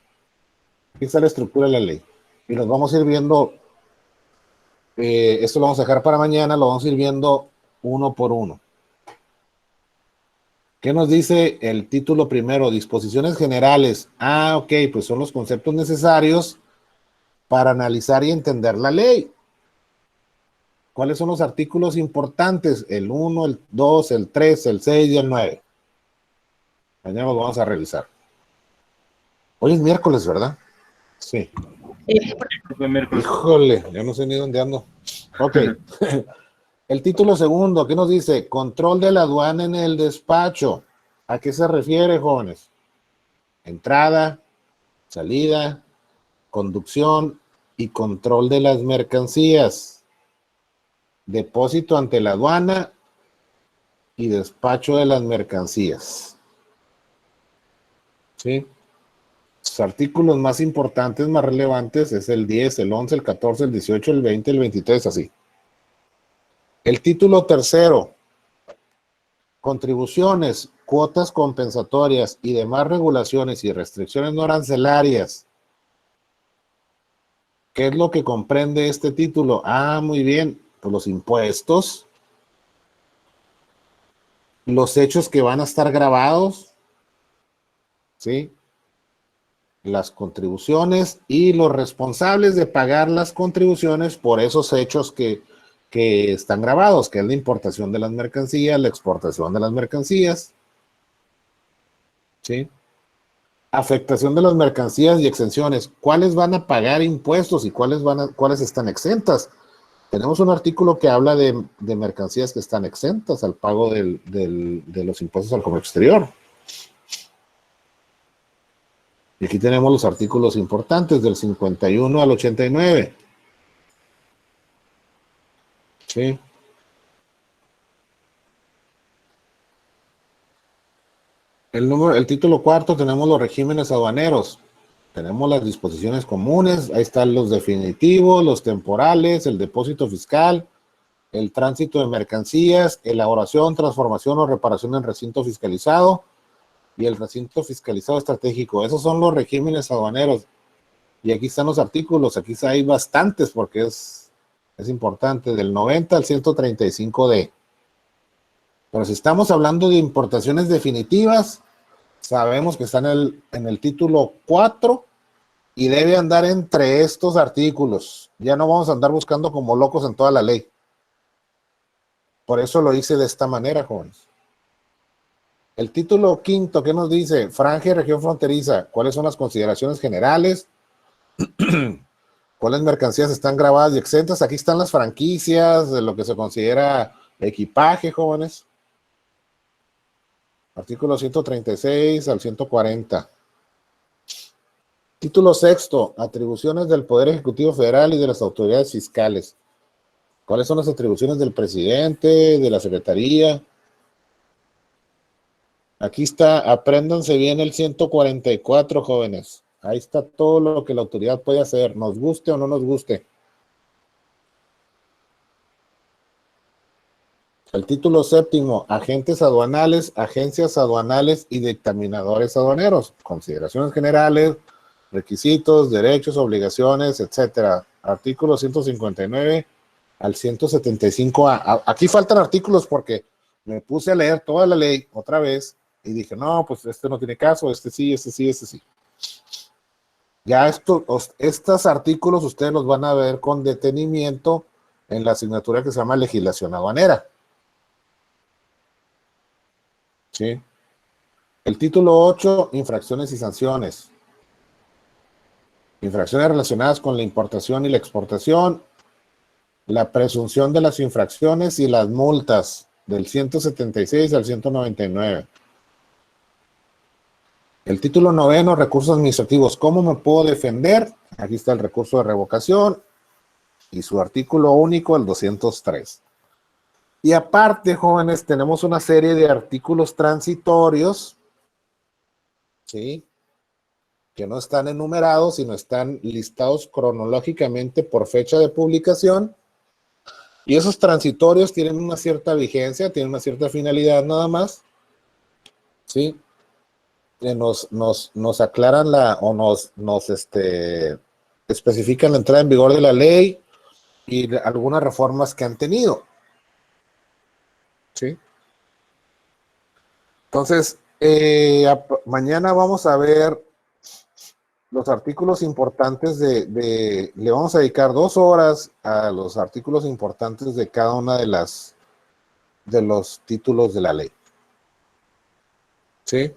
Aquí está la estructura de la ley. Y nos vamos a ir viendo, esto lo vamos a dejar para mañana, lo vamos a ir viendo uno por uno. ¿Qué nos dice el título primero? Disposiciones generales. Ah, ok, pues son los conceptos necesarios para analizar y entender la ley. ¿Cuáles son los artículos importantes? El 1, el 2, el 3, el 6 y el 9. Mañana los vamos a revisar. Hoy es miércoles, ¿verdad? Sí. Híjole, ya no sé ni dónde ando. Ok. El título segundo, ¿qué nos dice? Control de la aduana en el despacho. ¿A qué se refiere, jóvenes? Entrada, salida, conducción y control de las mercancías. Depósito ante la aduana y despacho de las mercancías. ¿Sí? Los artículos más importantes, más relevantes, es el 10, el 11, el 14, el 18, el 20, el 23, así. El título tercero, contribuciones, cuotas compensatorias y demás regulaciones y restricciones no arancelarias. ¿Qué es lo que comprende este título? Ah, muy bien, pues los impuestos, los hechos que van a estar grabados, ¿sí? Las contribuciones y los responsables de pagar las contribuciones por esos hechos que están grabados, que es la importación de las mercancías, la exportación de las mercancías, ¿sí? Afectación de las mercancías y exenciones. ¿Cuáles van a pagar impuestos y cuáles están exentas? Tenemos un artículo que habla de mercancías que están exentas al pago de los impuestos al comercio exterior. Y aquí tenemos los artículos importantes del 51 al 89. ¿Sí? El título cuarto tenemos los regímenes aduaneros. Tenemos las disposiciones comunes, ahí están los definitivos, los temporales, el depósito fiscal, el tránsito de mercancías, elaboración, transformación o reparación en recinto fiscalizado y el recinto fiscalizado estratégico. Esos son los regímenes aduaneros. Y aquí están los artículos, aquí hay bastantes porque es importante, del 90 al 135D. Pero si estamos hablando de importaciones definitivas, sabemos que está en el título 4 y debe andar entre estos artículos. Ya no vamos a andar buscando como locos en toda la ley. Por eso lo hice de esta manera, jóvenes. El título quinto, ¿qué nos dice? Franja y región fronteriza. ¿Cuáles son las consideraciones generales? ¿Cuáles mercancías están grabadas y exentas? Aquí están las franquicias, de lo que se considera equipaje, jóvenes. Artículo 136 al 140. Título sexto, atribuciones del Poder Ejecutivo Federal y de las autoridades fiscales. ¿Cuáles son las atribuciones del presidente, de la secretaría? Aquí está, apréndanse bien el 144, jóvenes. Ahí está todo lo que la autoridad puede hacer, nos guste o no nos guste. El título séptimo, agentes aduanales, agencias aduanales y dictaminadores aduaneros. Consideraciones generales, requisitos, derechos, obligaciones, etcétera. Artículo 159 al 175A. Aquí faltan artículos porque me puse a leer toda la ley otra vez y dije, no, pues este no tiene caso, este sí, este sí, este sí. Ya estos artículos ustedes los van a ver con detenimiento en la asignatura que se llama legislación aduanera. ¿Sí? El título 8, infracciones y sanciones. Infracciones relacionadas con la importación y la exportación, la presunción de las infracciones y las multas del 176 al 199. El título 9, recursos administrativos. ¿Cómo me puedo defender? Aquí está el recurso de revocación y su artículo único, el 203. Y aparte, jóvenes, tenemos una serie de artículos transitorios, ¿sí?, que no están enumerados, sino están listados cronológicamente por fecha de publicación. Y esos transitorios tienen una cierta vigencia, tienen una cierta finalidad nada más, ¿sí? Que nos aclaran nos especifican la entrada en vigor de la ley y algunas reformas que han tenido. ¿Sí? Entonces, mañana vamos a ver los artículos importantes le vamos a dedicar 2 horas a los artículos importantes de cada una de los títulos de la ley. ¿Sí?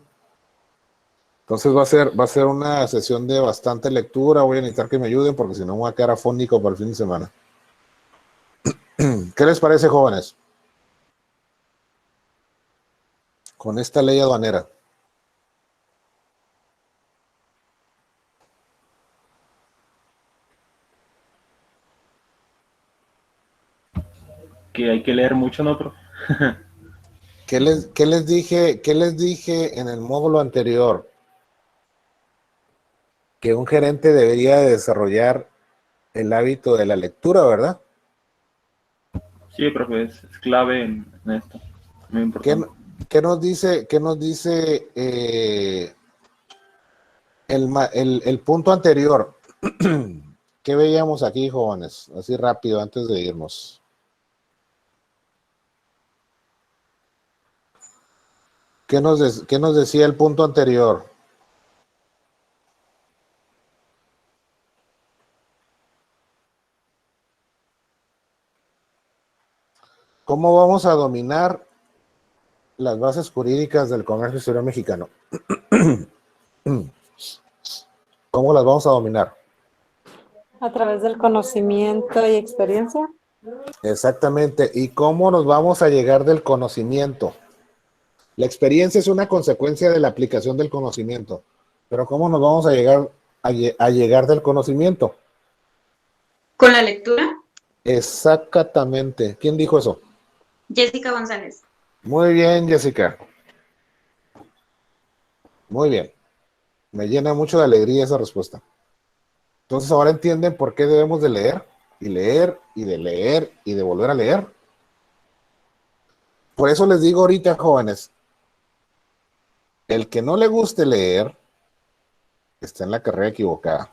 Entonces va a ser una sesión de bastante lectura. Voy a necesitar que me ayuden porque si no me voy a quedar afónico para el fin de semana. ¿Qué les parece, jóvenes? Con esta ley aduanera. Que hay que leer mucho, ¿no, profe? ¿Qué les dije en el módulo anterior? Que un gerente debería de desarrollar el hábito de la lectura, ¿verdad? Sí, profe, es clave en esto. Muy importante. ¿Qué nos dice el punto anterior? ¿Qué veíamos aquí, jóvenes? Así rápido, antes de irnos. ¿Qué nos decía el punto anterior? ¿Cómo vamos a dominar las bases jurídicas del comercio exterior mexicano? ¿Cómo las vamos a dominar? A través del conocimiento y experiencia. Exactamente. ¿Y cómo nos vamos a llegar del conocimiento? La experiencia es una consecuencia de la aplicación del conocimiento. Pero ¿cómo nos vamos a llegar del conocimiento? ¿Con la lectura? Exactamente. ¿Quién dijo eso? Jessica González. Muy bien, Jessica. Muy bien. Me llena mucho de alegría esa respuesta. Entonces ahora entienden por qué debemos de leer y leer y de leer y de volver a leer. Por eso les digo ahorita, jóvenes, el que no le guste leer está en la carrera equivocada.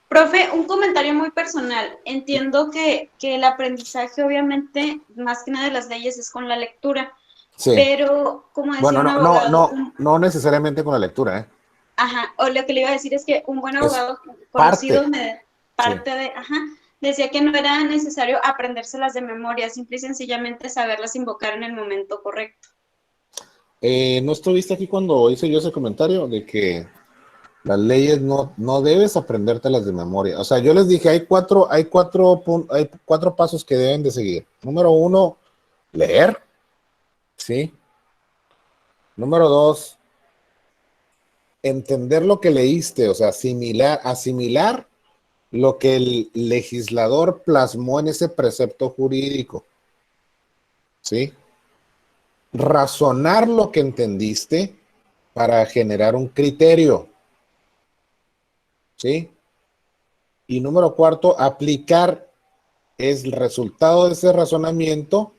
Profe, un comentario muy personal. Entiendo que el aprendizaje, obviamente, más que nada de las leyes es con la lectura. Sí. Pero, como decía Bueno, un abogado... no necesariamente con la lectura, ¿eh? Ajá, o lo que le iba a decir es que un buen abogado conocido decía que no era necesario aprendérselas de memoria, simple y sencillamente saberlas invocar en el momento correcto. ¿No estuviste aquí cuando hice yo ese comentario de que las leyes no debes aprendértelas de memoria? O sea, yo les dije, hay cuatro pasos que deben de seguir. Número 1, leer. ¿Sí? Número 2, entender lo que leíste, o sea, asimilar lo que el legislador plasmó en ese precepto jurídico. ¿Sí? Razonar lo que entendiste para generar un criterio. ¿Sí? Y número 4, aplicar el resultado de ese razonamiento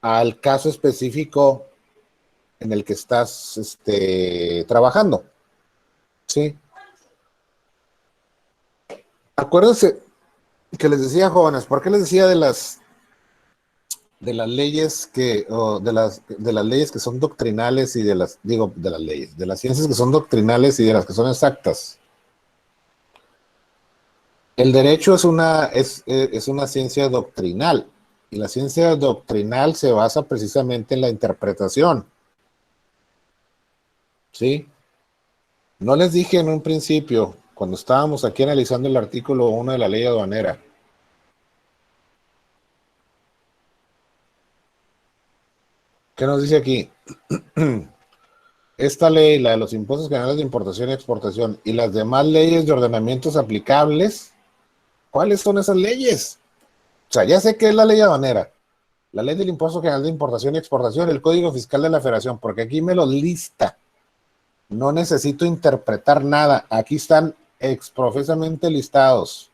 al caso específico en el que estás trabajando. ¿Sí? Acuérdense que les decía, jóvenes, ¿por qué les decía de las leyes de las leyes que son doctrinales y de las leyes, de las ciencias que son doctrinales y de las que son exactas? El derecho es una ciencia doctrinal, y la ciencia doctrinal se basa precisamente en la interpretación. ¿Sí? No les dije en un principio, cuando estábamos aquí analizando el artículo 1 de la ley aduanera, ¿qué nos dice aquí? Esta ley, la de los impuestos generales de importación y exportación, y las demás leyes de ordenamientos aplicables, ¿cuáles son esas leyes? O sea, ya sé que es la ley aduanera, la ley del impuesto general de importación y exportación, el código fiscal de la federación, porque aquí me lo lista. No necesito interpretar nada. Aquí están exprofesamente listados.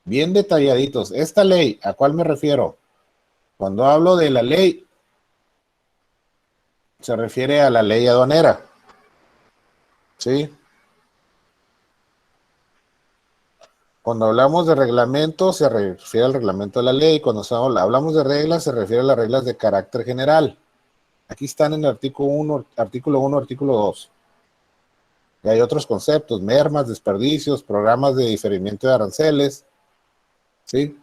Bien detalladitos. Esta ley, ¿a cuál me refiero? Cuando hablo de la ley, se refiere a la ley aduanera. ¿Sí? Cuando hablamos de reglamento, se refiere al reglamento de la ley. Cuando hablamos de reglas, se refiere a las reglas de carácter general. Aquí están en el artículo 1, artículo 2. Y hay otros conceptos, mermas, desperdicios, programas de diferimiento de aranceles, ¿sí?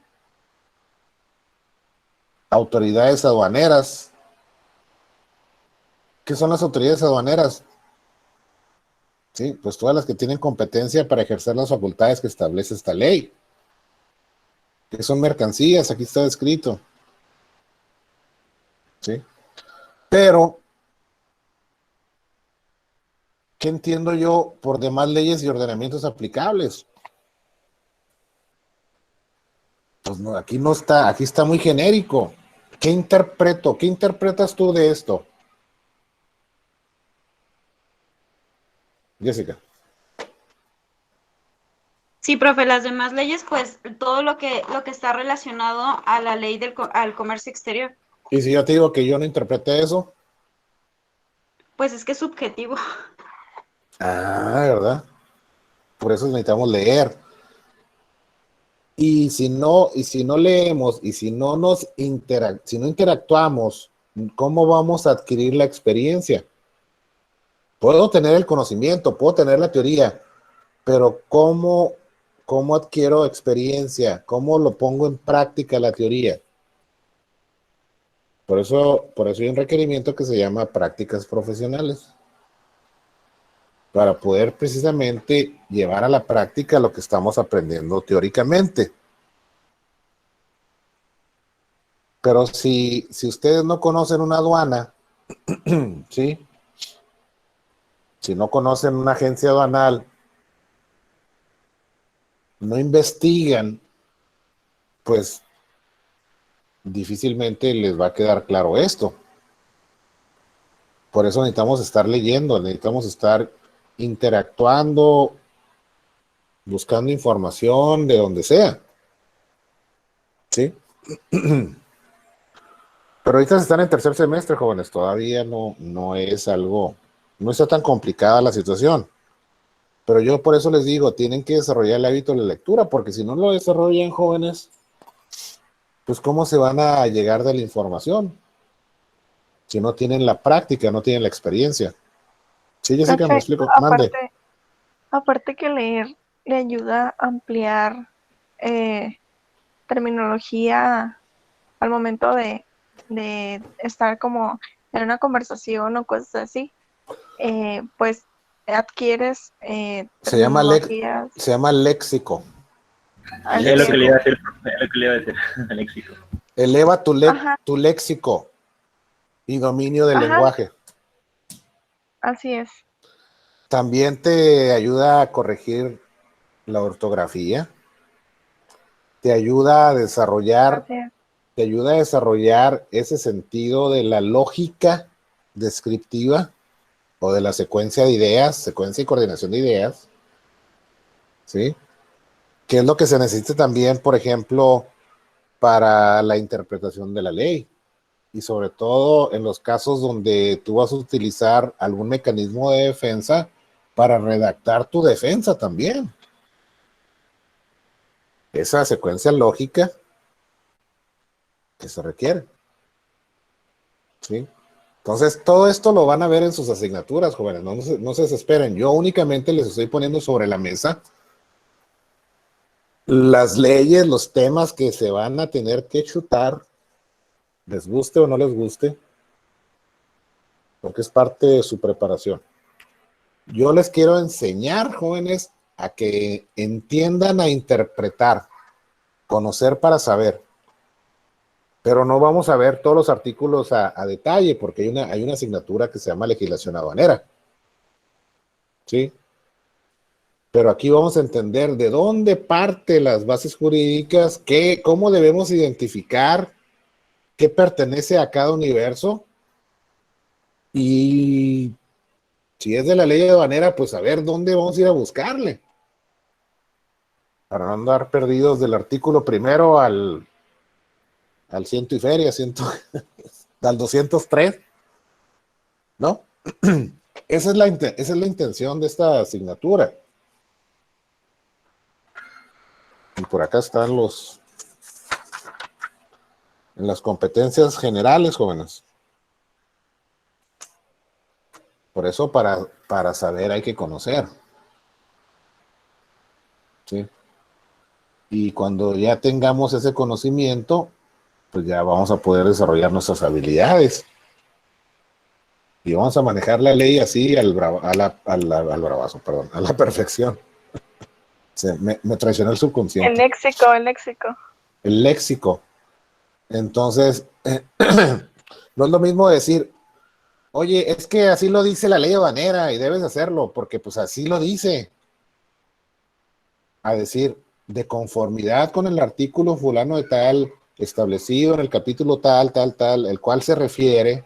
Autoridades aduaneras. ¿Qué son las autoridades aduaneras? Sí, pues todas las que tienen competencia para ejercer las facultades que establece esta ley. ¿Qué son mercancías? Aquí está descrito. ¿Sí? Pero, ¿qué entiendo yo por demás leyes y ordenamientos aplicables? Pues no, aquí no está, aquí está muy genérico. ¿Qué interpreto? ¿Qué interpretas tú de esto? Jessica. Sí, profe, las demás leyes, pues todo lo que está relacionado a la ley al comercio exterior, Y si yo te digo que yo no interpreté eso. pues es que es subjetivo. Ah, ¿verdad? Por eso necesitamos leer. Y si no leemos y si no interactuamos, ¿cómo vamos a adquirir la experiencia? Puedo tener el conocimiento, puedo tener la teoría, pero ¿cómo adquiero experiencia? ¿Cómo lo pongo en práctica la teoría? Por eso hay un requerimiento que se llama prácticas profesionales, para poder precisamente llevar a la práctica lo que estamos aprendiendo teóricamente. Pero si ustedes no conocen una aduana, ¿sí? Si no conocen una agencia aduanal, no investigan, pues difícilmente les va a quedar claro esto. Por eso necesitamos estar leyendo, necesitamos estar interactuando, buscando información de donde sea. ¿Sí? Pero ahorita están en tercer semestre, jóvenes, todavía no es algo, no está tan complicada la situación. Pero yo por eso les digo, tienen que desarrollar el hábito de la lectura, porque si no lo desarrollan, jóvenes, pues ¿cómo se van a llegar de la información? Si no tienen la práctica, no tienen la experiencia. Sí, Jessica, me explico. Mande. Aparte que leer le ayuda a ampliar terminología al momento de estar como en una conversación o cosas así, pues adquieres Se llama terminologías. léxico. Es lo que le iba a decir, léxico. Eleva tu léxico y dominio del lenguaje. Así es. También te ayuda a corregir la ortografía. Te ayuda a desarrollar ese sentido de la lógica descriptiva o de la secuencia de ideas, secuencia y coordinación de ideas, ¿sí? Que es lo que se necesita también, por ejemplo, para la interpretación de la ley, y sobre todo en los casos donde tú vas a utilizar algún mecanismo de defensa para redactar tu defensa también. esa secuencia lógica que se requiere. ¿Sí? Entonces, todo esto lo van a ver en sus asignaturas, jóvenes, no se desesperen. Yo únicamente les estoy poniendo sobre la mesa las leyes, los temas que se van a tener que chutar, les guste o no les guste, porque es parte de su preparación. Yo les quiero enseñar, jóvenes, a que entiendan a interpretar, conocer para saber. Pero no vamos a ver todos los artículos a detalle, porque hay una asignatura que se llama legislación aduanera. ¿Sí? Pero aquí vamos a entender de dónde parten las bases jurídicas, cómo debemos identificar qué pertenece a cada universo. Y si es de la ley aduanera, pues a ver dónde vamos a ir a buscarle. Para no andar perdidos del artículo primero al ciento y feria, al 203, ¿no? Esa es la intención de esta asignatura. Y por acá están en las competencias generales, jóvenes. Por eso, para saber hay que conocer. ¿Sí? Y cuando ya tengamos ese conocimiento, pues ya vamos a poder desarrollar nuestras habilidades. Y vamos a manejar la ley así al bravazo, perdón, a la perfección. Me traicionó el subconsciente. El léxico. El léxico. Entonces, no es lo mismo decir, oye, es que así lo dice la ley aduanera y debes hacerlo, porque pues así lo dice. A decir, de conformidad con el artículo fulano de tal, establecido en el capítulo tal, el cual se refiere,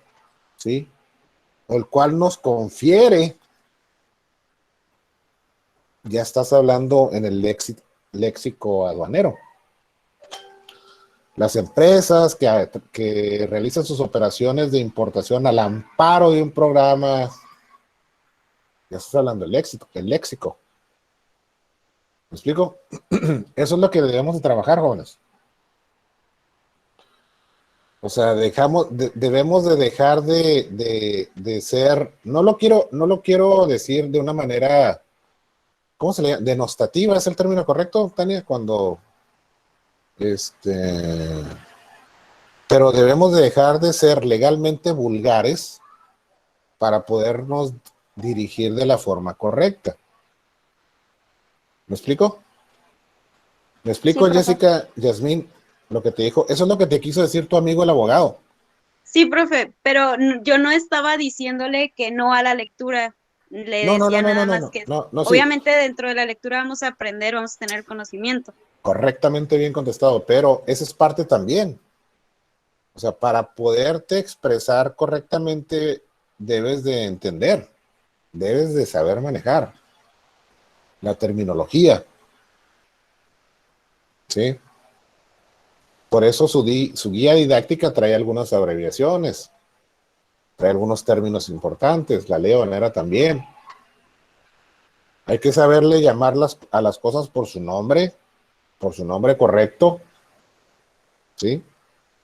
¿sí? O el cual nos confiere, ya estás hablando en el léxico aduanero. Las empresas que realizan sus operaciones de importación al amparo de un programa, ya estás hablando del léxico. ¿Me explico? Eso es lo que debemos de trabajar, jóvenes. O sea, debemos de dejar de ser, no lo quiero decir de una manera, ¿cómo se le llama? Denostativa, ¿es el término correcto, Tania? Cuando, pero debemos de dejar de ser legalmente vulgares para podernos dirigir de la forma correcta. ¿Me explico? ¿Me explico, Sí, profe. Jessica, Yasmín, lo que te dijo? Eso es lo que te quiso decir tu amigo el abogado. Sí, profe, pero yo no estaba diciéndole que no a la lectura. Le No, decía nada más que sí. obviamente dentro de la lectura vamos a aprender, vamos a tener conocimiento. Correctamente bien contestado, pero esa es parte también. O sea, para poderte expresar correctamente debes de entender, debes de saber manejar la terminología. ¿Sí? Por eso su guía didáctica trae algunas abreviaciones, trae algunos términos importantes, la ley aduanera también. Hay que saberle llamar a las cosas por su nombre correcto, ¿sí?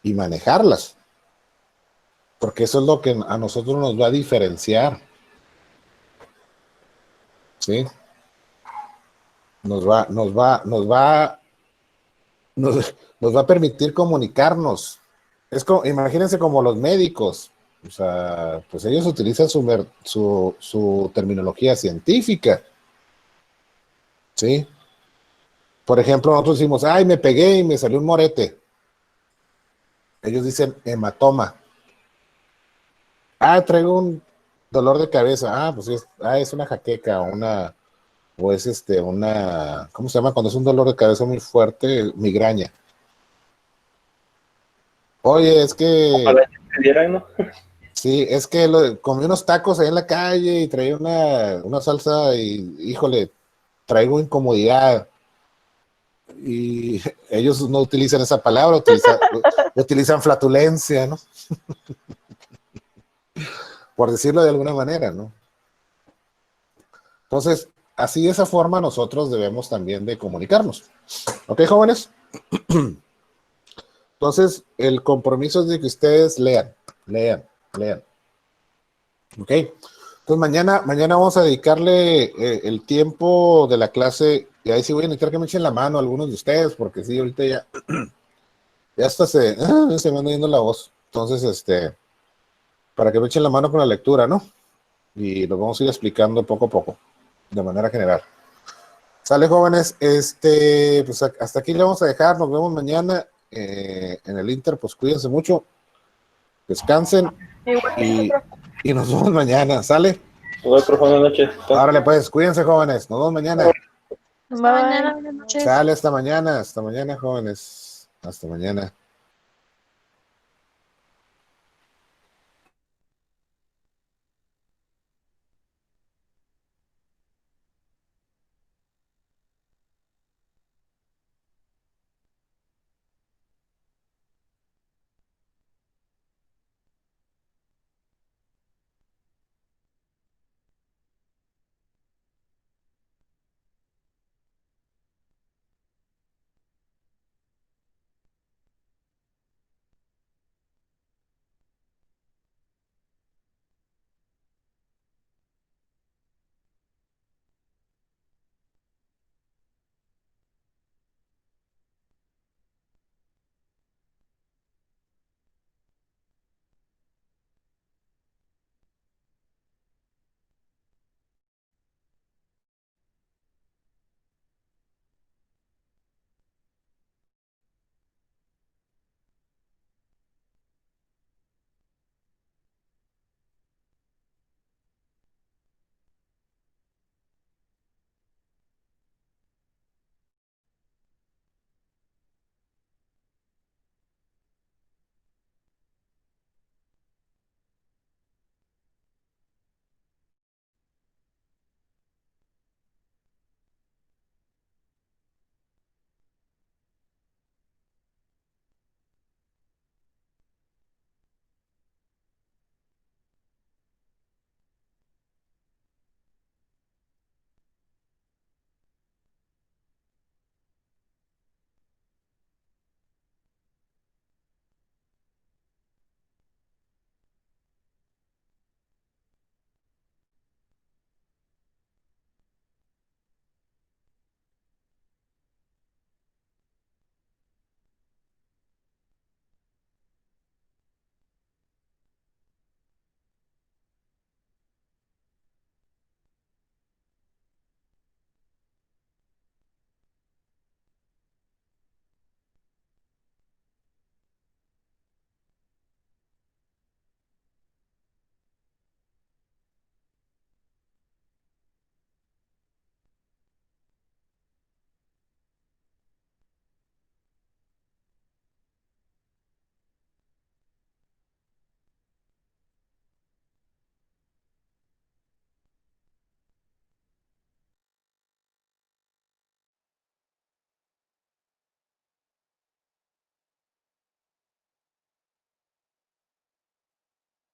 Y manejarlas. Porque eso es lo que a nosotros nos va a diferenciar. ¿Sí? Nos va a permitir comunicarnos. Imagínense como los médicos. O sea, pues ellos utilizan su terminología científica. ¿Sí? Por ejemplo, nosotros decimos, ay, me pegué y me salió un morete. Ellos dicen hematoma. Ah, traigo un dolor de cabeza. Ah, pues es una jaqueca o es ¿cómo se llama? Cuando es un dolor de cabeza muy fuerte, migraña. Oye, es que... Ojalá entendieran, ¿no? Sí, es que comí unos tacos ahí en la calle y traía una salsa y, híjole, traigo incomodidad. Y ellos no utilizan esa palabra, utilizan flatulencia, ¿no? Por decirlo de alguna manera, ¿no? Entonces, así de esa forma nosotros debemos también de comunicarnos. ¿Ok, jóvenes? Entonces, el compromiso es de que ustedes lean. ¿Ok? Entonces, mañana vamos a dedicarle el tiempo de la clase, y ahí sí voy a necesitar que me echen la mano algunos de ustedes, porque sí, ahorita ya hasta se me anda yendo la voz. Entonces, para que me echen la mano con la lectura, ¿no? Y lo vamos a ir explicando poco a poco, de manera general. Sale, jóvenes, pues hasta aquí le vamos a dejar, nos vemos mañana en el Inter, pues cuídense mucho, descansen y nos vemos mañana, ¿sale? Buenas noches. Árale pues, cuídense, jóvenes, nos vemos mañana. Hasta mañana, buenas noches. Sale, hasta mañana, jóvenes, hasta mañana.